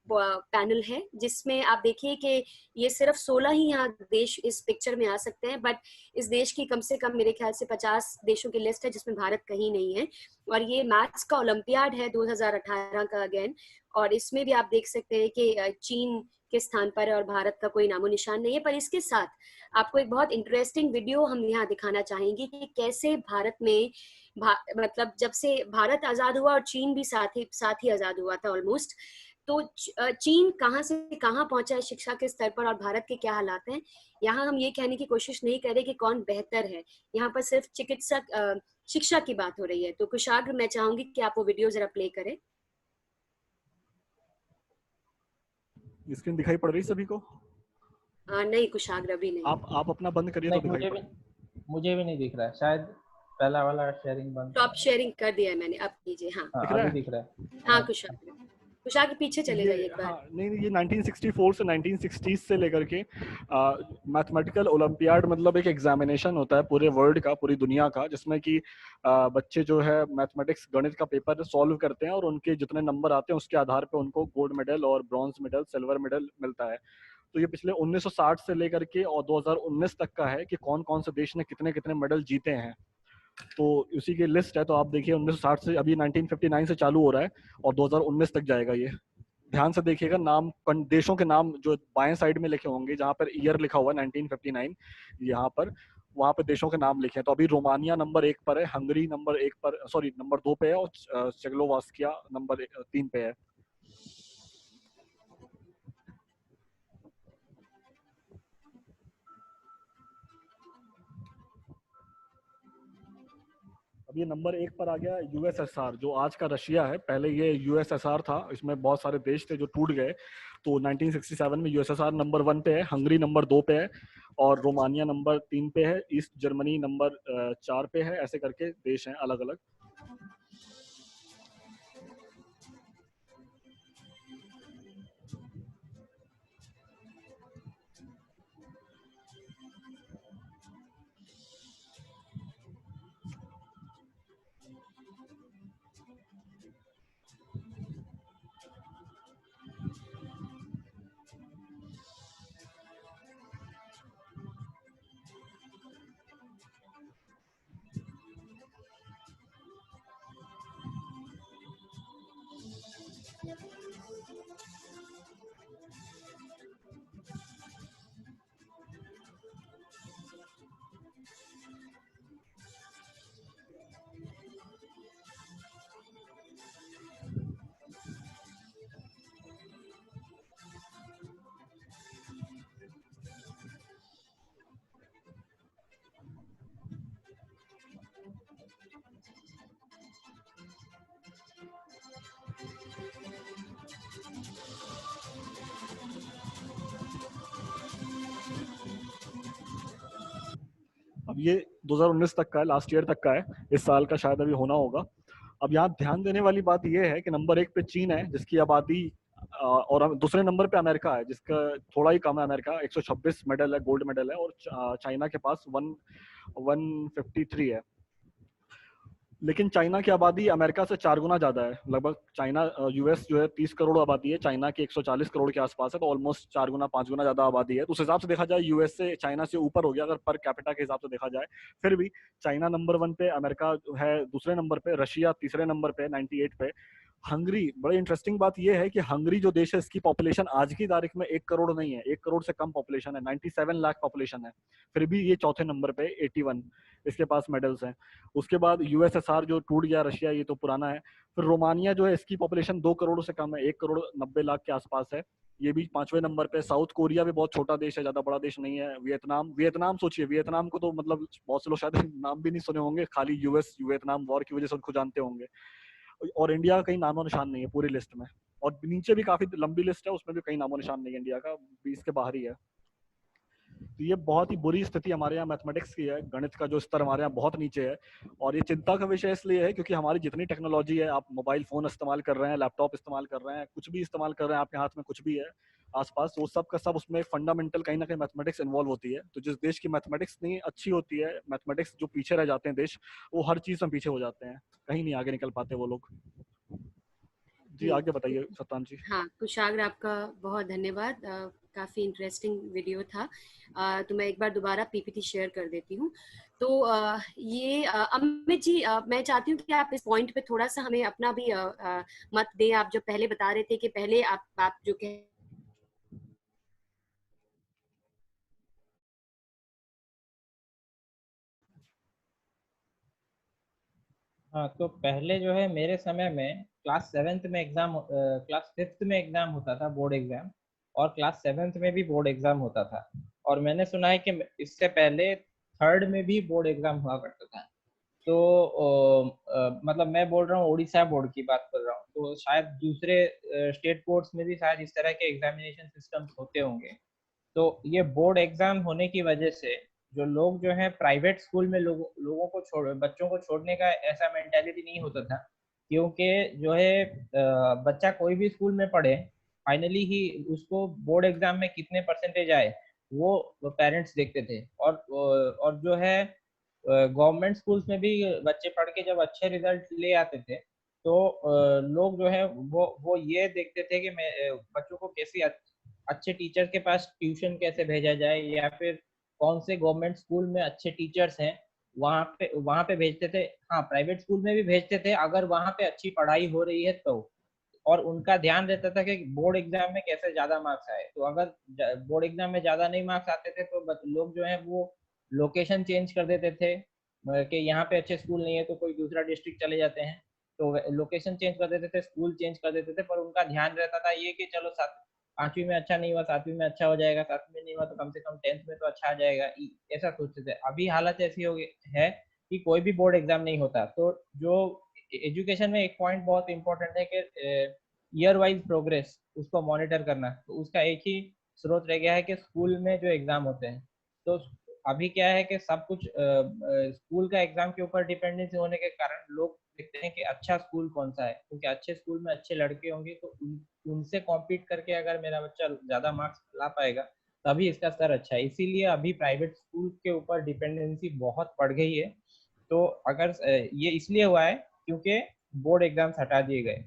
पैनल है, जिसमें आप देखिए कि ये सिर्फ 16 ही यहाँ देश इस पिक्चर में आ सकते हैं, बट इस देश की कम से कम मेरे ख्याल से 50 देशों की लिस्ट है जिसमें भारत कहीं नहीं है। और ये मैथ्स का ओलंपियाड है 2018 का अगेन, और इसमें भी आप देख सकते हैं कि चीन के स्थान पर है और भारत का कोई नामो निशान नहीं है। पर इसके साथ आपको एक बहुत इंटरेस्टिंग वीडियो हम यहाँ दिखाना चाहेंगे कि कैसे भारत में मतलब जब से भारत आजाद हुआ और चीन भी साथ ही आजाद हुआ था ऑलमोस्ट, तो चीन कहाँ से कहाँ पहुंचा है शिक्षा के स्तर पर और भारत के क्या हालात हैं। यहाँ हम ये कहने की कोशिश नहीं कर रहे कि कौन बेहतर है, यहाँ पर सिर्फ चिकित्सक शिक्षा की बात हो रही है। तो कुशाग्र, मैं चाहूंगी कि आप वो वीडियो जरा प्ले करें। स्क्रीन दिखाई पड़ रही सभी को? नहीं कुशाग्र, अभी नहीं। आप अपना बंद करिए तो दिखाई पड़े। मुझे भी नहीं दिख रहा है, शायद पहला वाला शेयरिंग बंद। टॉप शेयरिंग कर दिया है मैंने, अब कीजिए। हाँ, दिख रहा है। हाँ कुशाग्र पीछे चले जाइए एक बार। हाँ, नहीं ये 1964 से 1960 से लेकर के मैथमेटिकल ओलंपियाड मतलब एक एग्जामिनेशन होता है पूरे वर्ल्ड का, पूरी दुनिया का, जिसमें कि बच्चे जो है मैथमेटिक्स गणित का पेपर सॉल्व करते हैं और उनके जितने नंबर आते हैं उसके आधार पे उनको गोल्ड मेडल और ब्रॉन्ज मेडल, सिल्वर मेडल मिलता है। तो ये पिछले 1960 से लेकर के और 2019 तक का है कि कौन कौन से देश ने कितने कितने मेडल जीते हैं। तो उसी की लिस्ट है। तो आप देखिए 1960 से अभी 1959 से चालू हो रहा है और 2019 तक जाएगा ये। ध्यान से देखिएगा, नाम देशों के नाम जो बाएं साइड में लिखे होंगे, जहां पर ईयर लिखा हुआ है 1959, यहाँ पर वहां पे देशों के नाम लिखे हैं। तो अभी रोमानिया नंबर 1 पर है, हंगरी नंबर 1 पर, सॉरी नंबर 2 पे है, और चेकोस्लोवाकिया नंबर 3 पे है। अब ये नंबर 1 पर आ गया यूएसएसआर, जो आज का रशिया है। पहले ये यूएसएसआर था, इसमें बहुत सारे देश थे जो टूट गए। तो 1967 में यूएसएसआर नंबर 1 पे है, हंगरी नंबर 2 पे है और रोमानिया नंबर 3 पे है, ईस्ट जर्मनी नंबर 4 पे है। ऐसे करके देश हैं अलग अलग। ये 2019 तक का है, लास्ट ईयर तक का है, इस साल का शायद अभी होना होगा। अब यहाँ ध्यान देने वाली बात ये है कि नंबर 1 पे चीन है जिसकी आबादी और दूसरे नंबर पे अमेरिका है जिसका थोड़ा ही कम है। अमेरिका 126 मेडल है, गोल्ड मेडल है, और चाइना के पास 153 है। लेकिन चाइना की आबादी अमेरिका से 4 गुना ज्यादा है लगभग। चाइना यूएस जो है 30 करोड़ आबादी है, चाइना की 140 करोड़ के आसपास है, तो ऑलमोस्ट 4 गुना 5 गुना ज्यादा आबादी है। तो उस हिसाब से देखा जाए यूएस से चाइना से ऊपर हो गया अगर पर कैपिटा के हिसाब से देखा जाए। फिर भी चाइना नंबर 1 पे, अमेरिका है दूसरे नंबर पे, रशिया तीसरे नंबर पे 98 पे। हंगरी, बड़ी इंटरेस्टिंग बात यह है कि हंगरी जो देश है इसकी पॉपुलेशन आज की तारीख में 1 करोड़ नहीं है, 1 करोड़ से कम पॉपुलेशन है, 97 लाख पॉपुलेशन है। फिर भी ये चौथे नंबर पे 81 इसके पास मेडल्स हैं। उसके बाद यूएसएसआर जो टूट गया, रशिया ये तो पुराना है। फिर रोमानिया जो है इसकी पॉपुलेशन 2 करोड़ से कम है, 1 करोड़ 90 लाख के आसपास है, ये भी 5वें नंबर पे। साउथ कोरिया भी बहुत छोटा देश है, ज्यादा बड़ा देश नहीं है। वियतनाम सोचिए, वियतनाम को तो मतलब बहुत से लोग शायद नाम भी नहीं सुने होंगे, खाली यूएस वियतनाम वॉर की वजह से उनको जानते होंगे। और इंडिया का कहीं नामो निशान नहीं है पूरी लिस्ट में, और नीचे भी काफी लंबी लिस्ट है, उसमें भी कहीं नामो निशान नहीं है इंडिया का, 20 के बाहर ही है। तो ये बहुत ही बुरी स्थिति हमारे यहाँ मैथमेटिक्स की है, गणित का जो स्तर हमारे यहाँ बहुत नीचे है। और ये चिंता का विषय इसलिए है क्योंकि हमारी जितनी टेक्नोलॉजी है, आप मोबाइल फोन इस्तेमाल कर रहे हैं, लैपटॉप इस्तेमाल कर रहे हैं, कुछ भी इस्तेमाल कर रहे हैं, आपके हाथ में कुछ भी है आसपास, वो सब का सब उसमें फंडामेंटल कहीं ना कहीं मैथमेटिक्स इन्वॉल्व होती है। तो जिस देश की मैथमेटिक्स नहीं अच्छी होती है, मैथमेटिक्स जो पीछे रह जाते हैं देश, वो हर चीज में पीछे हो जाते हैं, कहीं नहीं आगे निकल पाते वो लोग। जी आगे बताइए सत्तान जी। हाँ, कुशाग्र आपका बहुत धन्यवाद। काफी इंटरेस्टिंग वीडियो था। तो मैं एक बार दोबारा पीपीटी शेयर कर देती हूँ। तो ये अमित जी, मैं चाहती हूँ कि आप इस पॉइंट पे थोड़ा सा हमें अपना भी मत दें। आप जो पहले बता रहे थे कि पहले आप जो कह हाँ, तो पहले जो है मेरे समय में क्लास 5th में एग्जाम होता था, बोर्ड एग्जाम, और क्लास 7th में भी बोर्ड एग्जाम होता था। और मैंने सुना है कि इससे पहले 3rd में भी बोर्ड एग्जाम हुआ करता था। तो मतलब मैं बोल रहा हूँ उड़ीसा बोर्ड की बात कर रहा हूँ, तो शायद दूसरे स्टेट बोर्ड्स में भी शायद इस तरह के एग्जामिनेशन सिस्टम्स होते होंगे। तो ये बोर्ड एग्जाम होने की वजह से जो लोग जो है प्राइवेट स्कूल में लोगों को बच्चों को छोड़ने का ऐसा मेंटालिटी नहीं होता था, क्योंकि जो है बच्चा कोई भी स्कूल में पढ़े, फाइनली ही उसको बोर्ड एग्जाम में कितने परसेंटेज आए वो पेरेंट्स देखते थे। और जो है गवर्नमेंट स्कूल्स में भी बच्चे पढ़ के जब अच्छे रिजल्ट ले आते थे, तो लोग जो है वो ये देखते थे कि मैं बच्चों को कैसे अच्छे टीचर के पास ट्यूशन कैसे भेजा जाए, या फिर कौन से गवर्नमेंट स्कूल में अच्छे टीचर्स हैं वहाँ पे भेजते थे। हाँ, प्राइवेट स्कूल में भी भेजते थे अगर वहाँ पे अच्छी पढ़ाई हो रही है तो। और उनका ध्यान रहता था कि बोर्ड एग्जाम में कैसे ज्यादा मार्क्स आए। तो अगर बोर्ड एग्जाम में ज्यादा नहीं मार्क्स आते थे तो लोग जो है वो लोकेशन चेंज कर देते थे कि यहाँ पे अच्छे स्कूल नहीं है तो कोई दूसरा डिस्ट्रिक्ट चले जाते हैं, तो लोकेशन चेंज कर देते थे, स्कूल चेंज कर देते थे। पर उनका ध्यान रहता था ये कि चलो 5वीं में अच्छा नहीं हुआ, 7वीं में अच्छा हो जाएगा, 7वीं में नहीं हुआ तो कम से कम 10th में तो अच्छा आ जाएगा, ऐसा सोचते थे। अभी हालत ऐसी हो गई है कि कोई भी बोर्ड एग्जाम नहीं होता। तो जो एजुकेशन में एक पॉइंट बहुत इंपॉर्टेंट है कि ईयर वाइज प्रोग्रेस उसको मॉनिटर करना, तो उसका एक ही स्रोत रह गया है कि स्कूल में जो एग्जाम होते हैं। तो अभी क्या है कि सब कुछ स्कूल का एग्जाम के ऊपर डिपेंडेंसी होने के कारण लोग देखते हैं कि अच्छा स्कूल कौन सा है, क्योंकि अच्छे स्कूल में अच्छे लड़के होंगे तो उनसे कॉम्पीट करके अगर मेरा बच्चा ज्यादा मार्क्स ला पाएगा तभी इसका स्तर अच्छा है। इसीलिए अभी प्राइवेट स्कूल के ऊपर डिपेंडेंसी बहुत बढ़ गई है। तो अगर ये इसलिए हुआ है क्योंकि बोर्ड एग्जाम्स हटा दिए गए।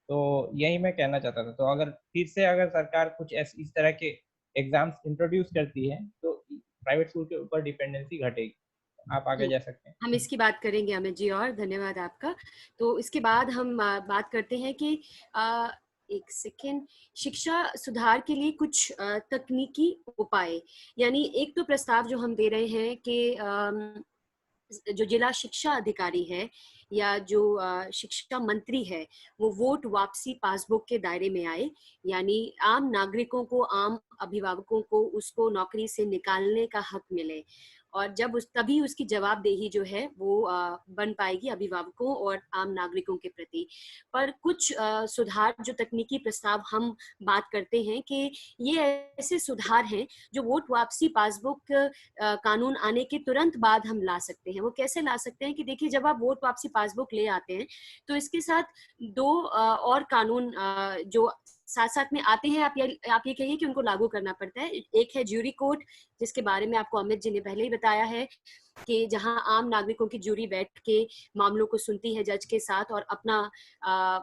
तो यही मैं कहना चाहता था। तो अगर फिर से अगर सरकार कुछ इस तरह के एग्जाम्स इंट्रोड्यूस करती है तो प्राइवेट स्कूल के ऊपर डिपेंडेंसी घटेगी। आप आगे जा सकते हैं। हम इसकी बात करेंगे अमित जी, और धन्यवाद आपका। तो इसके बाद हम बात करते हैं कि एक सेकेंड, शिक्षा सुधार के लिए कुछ तकनीकी उपाय, यानी एक तो प्रस्ताव जो हम दे रहे हैं कि जो जिला शिक्षा अधिकारी है या जो शिक्षा मंत्री है वो वोट वापसी पासबुक के दायरे में आए, यानी आम नागरिकों को, आम अभिभावकों को उसको नौकरी से निकालने का हक मिले। और जब तभी उसकी जवाबदेही जो है वो बन पाएगी अभिभावकों और आम नागरिकों के प्रति। पर कुछ सुधार जो तकनीकी प्रस्ताव हम बात करते हैं कि ये ऐसे सुधार हैं जो वोट वापसी पासबुक कानून आने के तुरंत बाद हम ला सकते हैं। वो कैसे ला सकते हैं कि देखिए, जब आप वोट वापसी पासबुक ले आते हैं तो इसके साथ दो और कानून जो साथ साथ में आते हैं, आप ये कहिए कि उनको लागू करना पड़ता है। एक है ज्यूरी कोर्ट, जिसके बारे में आपको अमित जी ने पहले ही बताया है कि जहां आम नागरिकों की जूरी बैठ के मामलों को सुनती है जज के साथ और अपना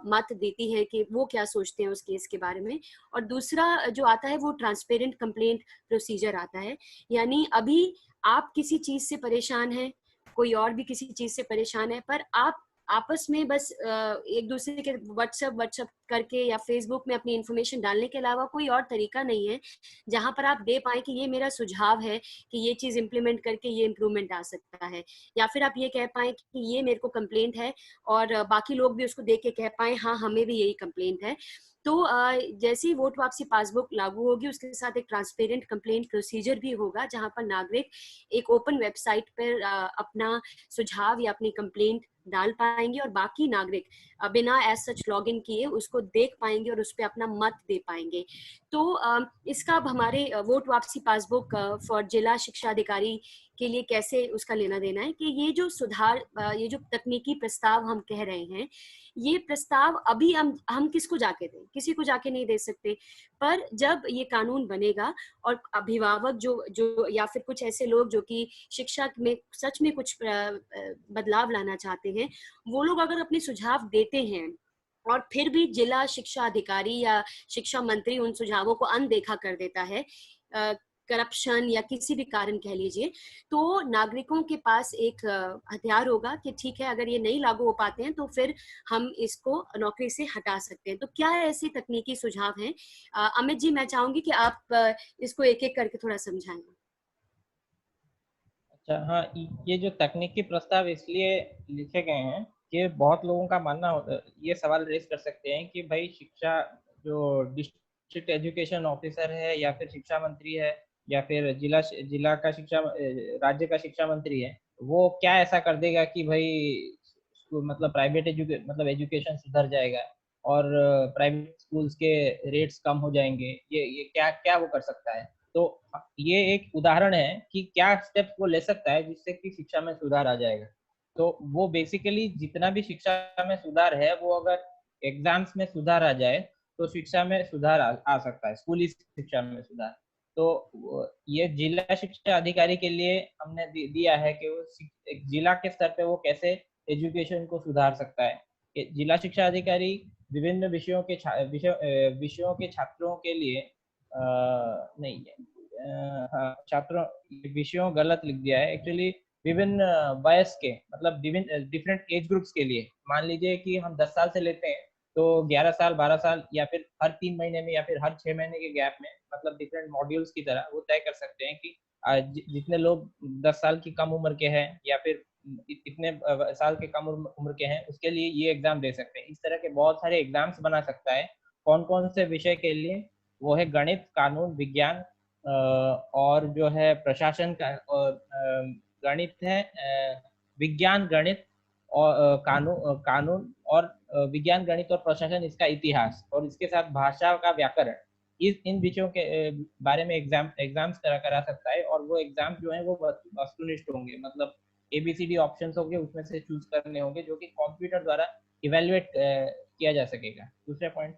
मत देती है कि वो क्या सोचते हैं उस केस के बारे में। और दूसरा जो आता है वो ट्रांसपेरेंट कंप्लेंट प्रोसीजर आता है। यानी अभी आप किसी चीज से परेशान हैं, कोई और भी किसी चीज से परेशान है, पर आप आपस में बस एक दूसरे के व्हाट्सएप करके या फेसबुक में अपनी इन्फॉर्मेशन डालने के अलावा कोई और तरीका नहीं है जहां पर आप दे पाए कि ये मेरा सुझाव है कि ये चीज इम्प्लीमेंट करके ये इम्प्रूवमेंट आ सकता है, या फिर आप ये कह पाए कि ये मेरे को कंप्लेंट है और बाकी लोग भी उसको देख के कह पाए हाँ हमें भी यही कंप्लेंट है। तो जैसे ही वोट वापसी पासबुक लागू होगी उसके साथ एक ट्रांसपेरेंट कंप्लेंट प्रोसीजर भी होगा जहां पर नागरिक एक ओपन वेबसाइट पर अपना सुझाव या अपनी कंप्लेंट डाल पाएंगे और बाकी नागरिक बिना एज सच लॉग इन किए उसको देख पाएंगे और उस पर अपना मत दे पाएंगे। तो इसका अब हमारे वोट वापसी पासबुक फॉर जिला शिक्षा अधिकारी के लिए कैसे उसका लेना देना है कि ये जो सुधार, ये जो तकनीकी प्रस्ताव हम कह रहे हैं, ये प्रस्ताव अभी हम किसको जाके दें? किसी को जाके नहीं दे सकते। पर जब ये कानून बनेगा और अभिभावक जो या फिर कुछ ऐसे लोग जो कि शिक्षा में सच में कुछ बदलाव लाना चाहते हैं, वो लोग अगर अपने सुझाव देते हैं और फिर भी जिला शिक्षा अधिकारी या शिक्षा मंत्री उन सुझावों को अनदेखा कर देता है, करप्शन या किसी भी कारण कह लीजिए, तो नागरिकों के पास एक हथियार होगा कि ठीक है, अगर ये नहीं लागू हो पाते हैं तो फिर हम इसको नौकरी से हटा सकते हैं। तो क्या ऐसे तकनीकी सुझाव हैं? अमित जी, मैं चाहूंगी कि आप इसको एक एक करके थोड़ा समझाएं। अच्छा, हाँ, ये जो तकनीकी प्रस्ताव इसलिए लिखे गए हैं कि बहुत लोगों का मानना ये सवाल रेज कर सकते हैं कि भाई शिक्षा जो डिस्ट्रिक्ट एजुकेशन ऑफिसर है या फिर शिक्षा मंत्री है या फिर जिला का राज्य का शिक्षा मंत्री है, वो क्या ऐसा कर देगा कि भाई मतलब मतलब एजुकेशन सुधर जाएगा और प्राइवेट स्कूल्स के रेट्स कम हो जाएंगे। ये क्या क्या वो कर सकता है? तो ये एक उदाहरण है कि क्या स्टेप्स वो ले सकता है जिससे कि शिक्षा में सुधार आ जाएगा। तो वो बेसिकली जितना भी शिक्षा में सुधार है, वो अगर एग्जाम्स में सुधार आ जाए तो शिक्षा में सुधार आ सकता है, स्कूली शिक्षा में सुधार। तो ये जिला शिक्षा अधिकारी के लिए हमने दिया है कि वो जिला के स्तर पे वो कैसे एजुकेशन को सुधार सकता है। कि जिला शिक्षा अधिकारी विभिन्न विषयों के छात्रों के लिए नहीं है, हाँ, छात्रों विषयों गलत लिख दिया है एक्चुअली। विभिन्न वयस के मतलब डिफरेंट एज ग्रुप्स के लिए, मान लीजिए कि हम 10 साल से लेते हैं तो 11 साल 12 साल या फिर हर 3 महीने में या फिर हर 6 महीने के गैप में, मतलब डिफरेंट मॉड्यूल्स की तरह वो तय कर सकते हैं कि जितने लोग 10 साल की कम उम्र के हैं या फिर इतने साल के कम उम्र के हैं उसके लिए ये एग्जाम दे सकते हैं। इस तरह के बहुत सारे एग्जाम्स बना सकता है। कौन कौन से विषय के लिए? वो है गणित, कानून, विज्ञान और जो है प्रशासन का, गणित है, विज्ञान, गणित और कानून और विज्ञान, गणित और प्रशासन, इसका इतिहास और इसके साथ भाषा का व्याकरण। इन विषयों के बारे में एग्जाम्स करा सकता है और वो एग्जाम जो है वो वस्तुनिष्ठ होंगे, मतलब ABCD ऑप्शंस होंगे, उसमें से चूज करने होंगे जो कि कंप्यूटर द्वारा इवेल्युएट किया जा सकेगा। दूसरे पॉइंट,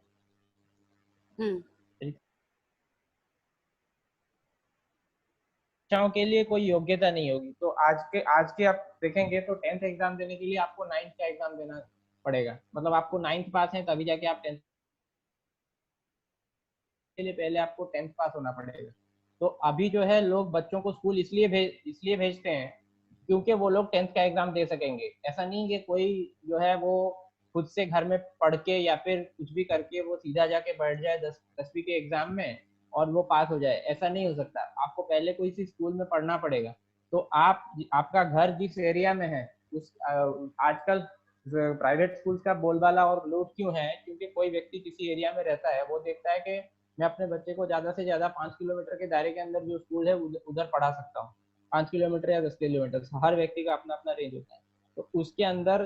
परीक्षाओं के लिए कोई योग्यता नहीं होगी। तो आज के आप देखेंगे तो 10th एग्जाम देने के लिए आपको 9th का एग्जाम देना पड़ेगा, मतलब आपको 9th पास है तभी जाके आप 10th के लिए पहले आपको 10th पास होना पड़ेगा। तो अभी जो है लोग बच्चों को स्कूल इसलिए भेजते हैं क्योंकि वो लोग 10th का एग्जाम दे सकेंगे। ऐसा नहीं कि कोई जो है वो खुद से घर में पढ़ के या फिर कुछ भी करके वो सीधा जाके बैठ जाए 10वीं के एग्जाम में और वो पास हो जाए, ऐसा नहीं हो सकता। आपको पहले कोई सी स्कूल में पढ़ना पड़ेगा। तो आपका घर जिस एरिया में है उस आजकल प्राइवेट स्कूल्स का बोलबाला और लोड क्यों है? क्योंकि कोई व्यक्ति किसी एरिया में रहता है, वो देखता है कि मैं अपने बच्चे को ज्यादा से ज्यादा 5 किलोमीटर के दायरे के अंदर जो स्कूल है उधर पढ़ा सकता हूँ। 5 किलोमीटर या 10 किलोमीटर, हर व्यक्ति का अपना अपना रेंज होता है। तो उसके अंदर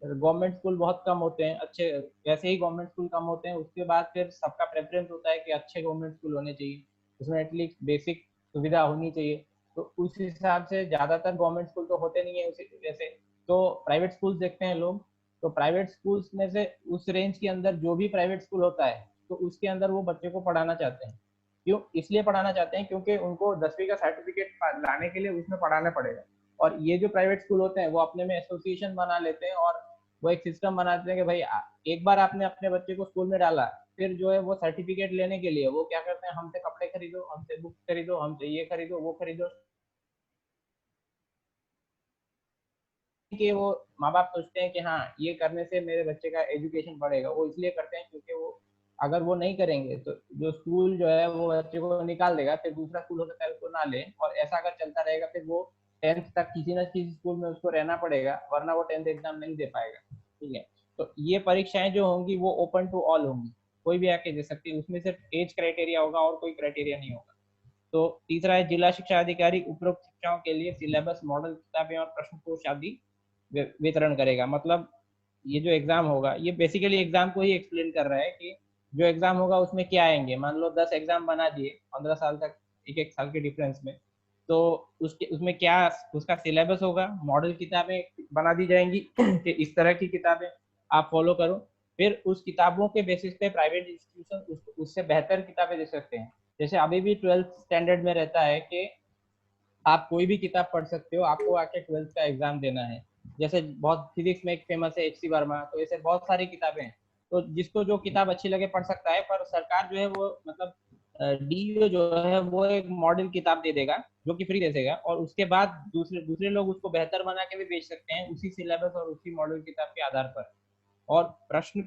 गवर्नमेंट स्कूल बहुत कम होते हैं, अच्छे वैसे ही गवर्नमेंट स्कूल कम होते हैं। उसके बाद फिर सबका प्रेफरेंस होता है कि अच्छे गवर्नमेंट स्कूल होने चाहिए, उसमें एटलीस्ट बेसिक सुविधा होनी चाहिए। तो उस हिसाब से ज़्यादातर गवर्नमेंट स्कूल तो होते नहीं है उसी वैसे, तो प्राइवेट स्कूल्स देखते हैं लोग। तो प्राइवेट स्कूल्स में से उस रेंज के अंदर जो भी प्राइवेट स्कूल होता है, तो उसके अंदर वो बच्चे को पढ़ाना चाहते हैं। क्यों इसलिए पढ़ाना चाहते हैं? क्योंकि उनको 10वीं का सर्टिफिकेट लाने के लिए उसमें पढ़ाना पड़ेगा। और ये जो प्राइवेट स्कूल होते हैं वो अपने में एसोसिएशन बना लेते हैं और वो एक सिस्टम बनाते हैं कि भाई एक बार आपने अपने बच्चे को स्कूल में डाला, फिर जो है वो सर्टिफिकेट लेने के लिए वो क्या करते हैं, हमसे कपड़े खरीदो, हमसे बुक खरीदो, हमसे ये खरीदो, वो खरीदो। कि वो माँ बाप सोचते हैं कि हाँ ये करने से मेरे बच्चे का एजुकेशन बढ़ेगा। वो इसलिए करते हैं क्योंकि वो अगर वो नहीं करेंगे तो जो स्कूल जो है वो बच्चे को निकाल देगा, फिर दूसरा स्कूल हो सकता है उसको ना ले, और ऐसा अगर चलता रहेगा फिर वो 10th तक किसी न किसी स्कूल में उसको रहना पड़ेगा, वरना वो 10th एग्जाम नहीं दे पाएगा। ठीक है, तो ये परीक्षाएं जो होंगी वो ओपन टू ऑल होंगी, कोई भी आके दे सकती है। उसमें सिर्फ एज क्राइटेरिया होगा और कोई क्राइटेरिया नहीं होगा। तो तीसरा है जिला शिक्षा अधिकारी उपरोक्त शिक्षाओं के लिए सिलेबस, मॉडल किताबें और प्रश्न कोश आदि वितरण करेगा। मतलब ये जो एग्जाम होगा ये बेसिकली एग्जाम को ही एक्सप्लेन कर रहा है कि जो एग्जाम होगा उसमें क्या आएंगे। मान लो 10 एग्जाम बना दिए 15 साल तक, एक एक साल के डिफरेंस में, तो उसमें क्या उसका सिलेबस होगा, मॉडल किताबें बना दी जाएंगी कि इस तरह की किताबें आप फॉलो करो। फिर उस किताबों के बेसिस पे प्राइवेट इंस्टीट्यूशन उससे बेहतर किताबें दे सकते हैं। जैसे अभी भी 12th स्टैंडर्ड में रहता है कि आप कोई भी किताब पढ़ सकते हो, आपको आके 12th का एग्जाम देना है। जैसे बहुत फिजिक्स में एक फेमस है एच सी वर्मा, तो ऐसे बहुत सारी किताबें हैं। तो जिसको जो किताब अच्छी लगे पढ़ सकता है, पर सरकार जो है वो मतलब डीओ जो है वो एक मॉडल किताब दे देगा जो कि फ्री दे देगा, और उसके बाद दूसरे दूसरे लोग उसको बेहतर बना के भी बेच सकते हैं उसी सिलेबस और उसी मॉडल किताब के आधार पर। और प्रश्न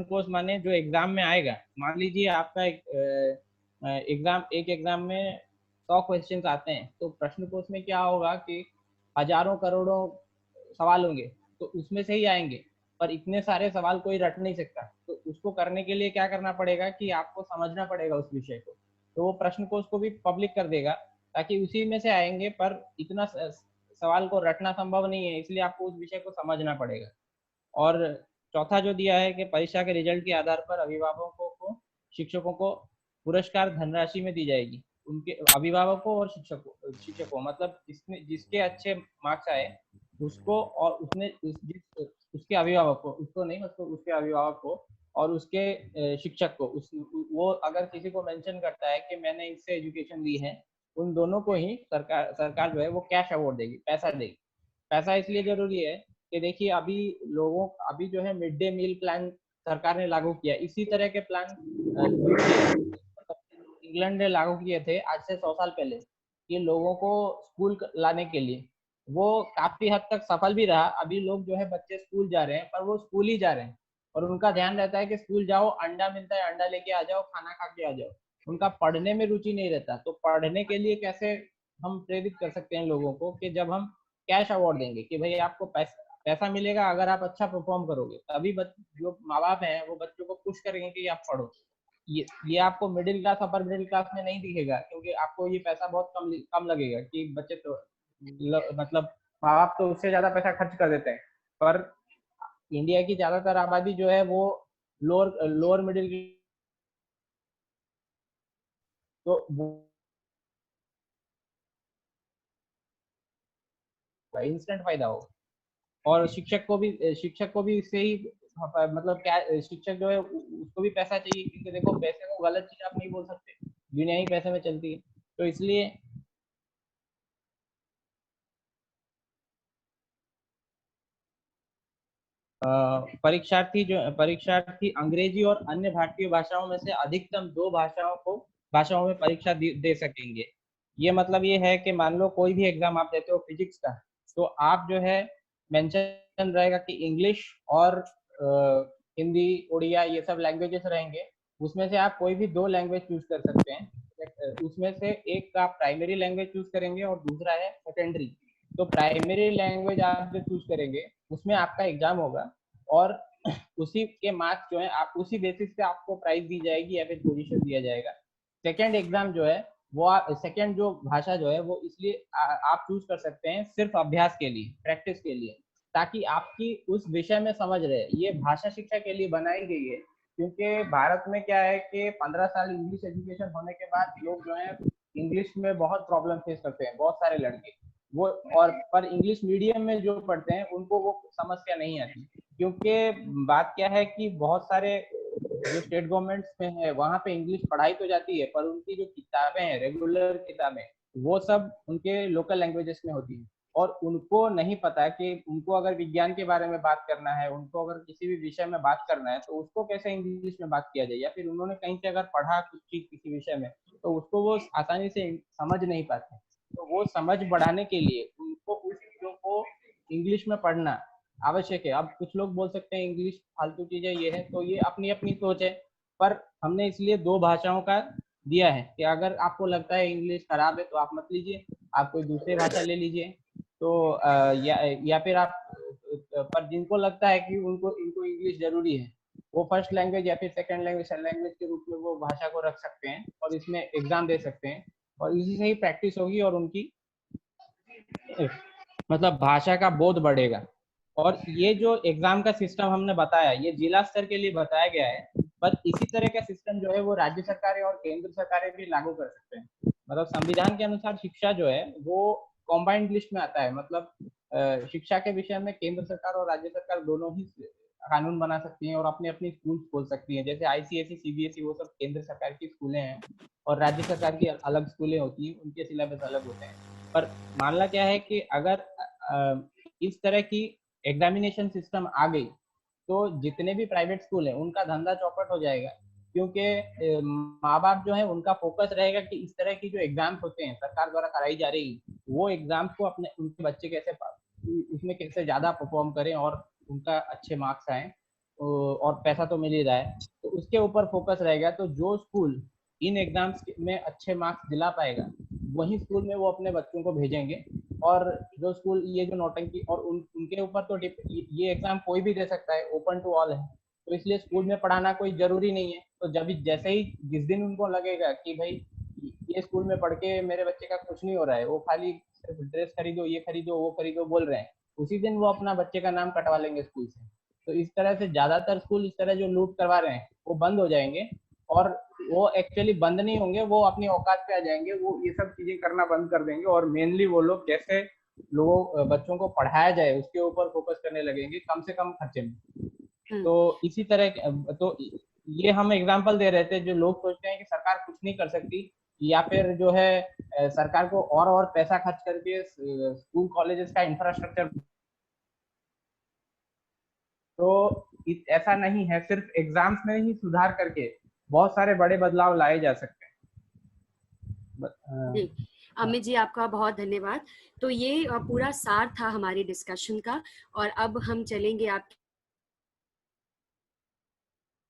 कोश माने जो एग्जाम में आएगा। मान लीजिए आपका एक एग्जाम में 100 क्वेश्चन आते हैं, तो प्रश्न कोश में क्या होगा कि हजारों करोड़ों सवाल होंगे, तो उसमें से ही आएंगे। पर इतने सारे सवाल कोई रट नहीं सकता, तो उसको करने के लिए क्या करना पड़ेगा कि आपको समझना पड़ेगा उस विषय को। तो वो प्रश्न कोश को भी पब्लिक कर देगा ताकि उसी में से आएंगे, पर इतना सवाल को रटना संभव नहीं है, इसलिए आपको उस विषय को समझना पड़ेगा। और चौथा जो दिया है कि परीक्षा के रिजल्ट के आधार पर अभिभावकों को शिक्षकों को पुरस्कार धनराशि में दी जाएगी। उनके अभिभावकों और शिक्षकों मतलब जिसके अच्छे मार्क्स आए उसको, और उसके अभिभावक को, उसको नहीं, उसके अभिभावक को और उसके शिक्षक को, वो अगर किसी को मेंशन करता है कि मैंने इससे एजुकेशन ली है, उन दोनों को ही सरकार जो है वो कैश अवार्ड देगी, पैसा देगी। पैसा इसलिए जरूरी है कि देखिए अभी जो है मिड डे मील प्लान सरकार ने लागू किया, इसी तरह के प्लान इंग्लैंड ने लागू किए थे आज से 100 साल पहले, ये लोगों को स्कूल लाने के लिए। वो काफी हद तक सफल भी रहा। अभी लोग जो है बच्चे स्कूल जा रहे हैं, पर वो स्कूल ही जा रहे हैं, और उनका ध्यान रहता है कि स्कूल जाओ, अंडा मिलता है अंडा लेके आ जाओ, खाना खा के आ जाओ। उनका पढ़ने में रुचि नहीं रहता। तो पढ़ने के लिए कैसे हम प्रेरित कर सकते हैं लोगों को, कि जब हम कैश अवार्ड देंगे कि भाई आपको पैसा मिलेगा अगर आप अच्छा परफॉर्म करोगे, तभी जो माँ बाप हैं वो बच्चों को पुश करेंगे कि आप पढ़ो। ये आपको middle class upper middle class में नहीं दिखेगा, क्योंकि आपको ये पैसा बहुत कम लगेगा कि बच्चे तो मतलब माँ बाप तो उससे ज्यादा पैसा खर्च कर देते हैं। पर इंडिया की ज्यादातर आबादी जो है वो लोअर मिडिल, तो इंस्टेंट फायदा हो। और शिक्षक को भी इससे ही मतलब क्या, शिक्षक जो है उसको भी पैसा चाहिए, क्योंकि देखो पैसे को गलत चीज आप नहीं बोल सकते, दुनिया ही पैसे में चलती है। तो इसलिए परीक्षार्थी अंग्रेजी और अन्य भारतीय भाषाओं में से अधिकतम 2 भाषाओं में परीक्षा दे सकेंगे। ये मतलब ये है कि मान लो कोई भी एग्जाम आप देते हो फिजिक्स का, तो आप जो है मेंशन रहेगा कि इंग्लिश और हिंदी उड़िया ये सब लैंग्वेजेस रहेंगे। उसमें से आप कोई भी 2 लैंग्वेज चूज कर सकते हैं। उसमें से एक का प्राइमरी लैंग्वेज चूज करेंगे और दूसरा है सेकेंडरी। तो प्राइमरी लैंग्वेज आप जो चूज करेंगे उसमें आपका एग्जाम होगा, और उसी के मार्क्स जो है आप उसी बेसिस पे आपको प्राइज दी जाएगी या फिर पोजीशन दिया जाएगा। सेकेंड एग्जाम जो है वो सेकंड जो भाषा जो है वो इसलिए आप चूज कर सकते हैं सिर्फ अभ्यास के लिए, प्रैक्टिस के लिए, ताकि आपकी उस विषय में समझ रहे। ये भाषा शिक्षा के लिए बनाई गई है, क्योंकि भारत में क्या है कि 15 साल इंग्लिश एजुकेशन होने के बाद लोग जो है इंग्लिश में बहुत प्रॉब्लम फेस करते हैं, बहुत सारे लड़के वो, और पर इंग्लिश मीडियम में जो पढ़ते हैं उनको वो समस्या नहीं आती, क्योंकि बात क्या है कि बहुत सारे जो स्टेट गवर्नमेंट्स में है वहाँ पे इंग्लिश पढ़ाई तो जाती है, पर उनकी जो किताबें हैं, रेगुलर किताबें, वो सब उनके लोकल लैंग्वेजेस में होती हैं, और उनको नहीं पता कि उनको अगर विज्ञान के बारे में बात करना है, उनको अगर किसी भी विषय में बात करना है, तो उसको कैसे इंग्लिश में बात किया जाए, या फिर उन्होंने कहीं से अगर पढ़ा कुछ चीज किसी विषय में, तो उसको वो आसानी से समझ नहीं पाते। तो वो समझ बढ़ाने के लिए उनको उस चीजों को इंग्लिश में पढ़ना आवश्यक है। अब कुछ लोग बोल सकते हैं इंग्लिश फालतू चीज है, ये है, तो ये अपनी अपनी सोच है, पर हमने इसलिए दो भाषाओं का दिया है कि अगर आपको लगता है इंग्लिश खराब है तो आप मत लीजिए, आप कोई दूसरी भाषा ले लीजिए। तो या फिर आप, पर जिनको लगता है कि उनको इनको इंग्लिश जरूरी है, वो फर्स्ट लैंग्वेज या फिर सेकंड लैंग्वेज के रूप में वो भाषा को रख सकते हैं और इसमें एग्जाम दे सकते हैं, और इसी से ही प्रैक्टिस होगी और उनकी मतलब भाषा का बोध बढ़ेगा। और ये जो एग्जाम का सिस्टम हमने बताया, ये जिला स्तर के लिए बताया गया है, पर इसी तरह का सिस्टम जो है वो राज्य सरकारें और केंद्र सरकारें भी लागू कर सकते हैं। मतलब संविधान के अनुसार शिक्षा जो है वो कॉम्बाइंड लिस्ट में आता है, मतलब शिक्षा के विषय में केंद्र सरकार और राज्य सरकार दोनों ही कानून बना सकती हैं और अपनी अपनी स्कूल खोल सकती हैं। जैसे आईसीएसई, सीबीएसई, वो सब केंद्र सरकार की स्कूलें हैं, और राज्य सरकार की अलग स्कूलें होती हैं, उनके सिलेबस अलग होते हैं। पर मामला क्या है कि अगर इस तरह की एग्जामिनेशन सिस्टम आ गई, तो जितने भी प्राइवेट स्कूल हैं उनका धंधा चौपट हो जाएगा, क्योंकि माँ बाप जो है उनका फोकस रहेगा कि इस तरह की जो एग्जाम्स होते हैं सरकार द्वारा कराई जा रही, वो एग्जाम्स को अपने उनके बच्चे कैसे उसमें कैसे ज्यादा परफॉर्म करें और उनका अच्छे मार्क्स आए, और पैसा तो मिल ही रहा है, तो उसके ऊपर फोकस रहेगा। तो जो स्कूल इन एग्जाम्स में अच्छे मार्क्स दिला पाएगा, वही स्कूल में वो अपने बच्चों को भेजेंगे। और जो स्कूल ये जो नौटंकी, और उनके ऊपर तो ये एग्जाम कोई भी दे सकता है, ओपन टू ऑल है, तो इसलिए स्कूल में पढ़ाना कोई जरूरी नहीं है। तो जब जैसे ही जिस दिन उनको लगेगा कि भाई ये स्कूल में पढ़ के मेरे बच्चे का कुछ नहीं हो रहा है, वो खाली सिर्फ ड्रेस खरीदो, ये खरीदो, वो खरीदो बोल रहे हैं, उसी दिन वो अपना बच्चे का नाम कटवा लेंगे स्कूल से। तो इस तरह से ज्यादातर स्कूल इस तरह जो लूट करवा रहे हैं वो बंद हो जाएंगे, और वो एक्चुअली बंद नहीं होंगे, वो अपनी औकात पे आ जाएंगे, वो ये सब चीजें करना बंद कर देंगे, और मेनली वो लोग कैसे लोगों बच्चों को पढ़ाया जाए उसके ऊपर फोकस करने लगेंगे कम से कम खर्चे में। तो इसी तरह तो ये हम एग्जांपल दे रहे थे, जो लोग सोचते हैं कि सरकार कुछ नहीं कर सकती, या फिर जो है सरकार को और पैसा खर्च करके स्कूल कॉलेजेस का इंफ्रास्ट्रक्चर, तो ऐसा नहीं है, सिर्फ एग्जाम्स में ही सुधार करके बहुत सारे बड़े बदलाव लाए जा सकते हैं। अमित जी, आपका बहुत धन्यवाद। तो ये पूरा सार था हमारी डिस्कशन का, और अब हम चलेंगे, आप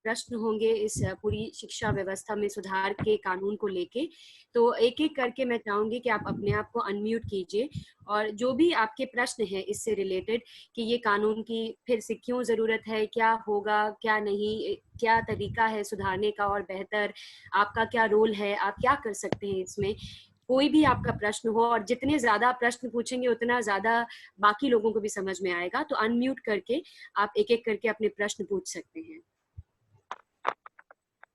प्रश्न होंगे इस पूरी शिक्षा व्यवस्था में सुधार के कानून को लेके। तो एक एक करके मैं चाहूंगी कि आप अपने आप को अनम्यूट कीजिए, और जो भी आपके प्रश्न हैं इससे रिलेटेड, कि ये कानून की फिर से क्यों जरूरत है, क्या होगा, क्या नहीं, क्या तरीका है सुधारने का और बेहतर, आपका क्या रोल है, आप क्या कर सकते हैं इसमें, कोई भी आपका प्रश्न हो, और जितने ज्यादा प्रश्न पूछेंगे उतना ज्यादा बाकी लोगों को भी समझ में आएगा। तो अनम्यूट करके आप एक एक करके अपने प्रश्न पूछ सकते हैं।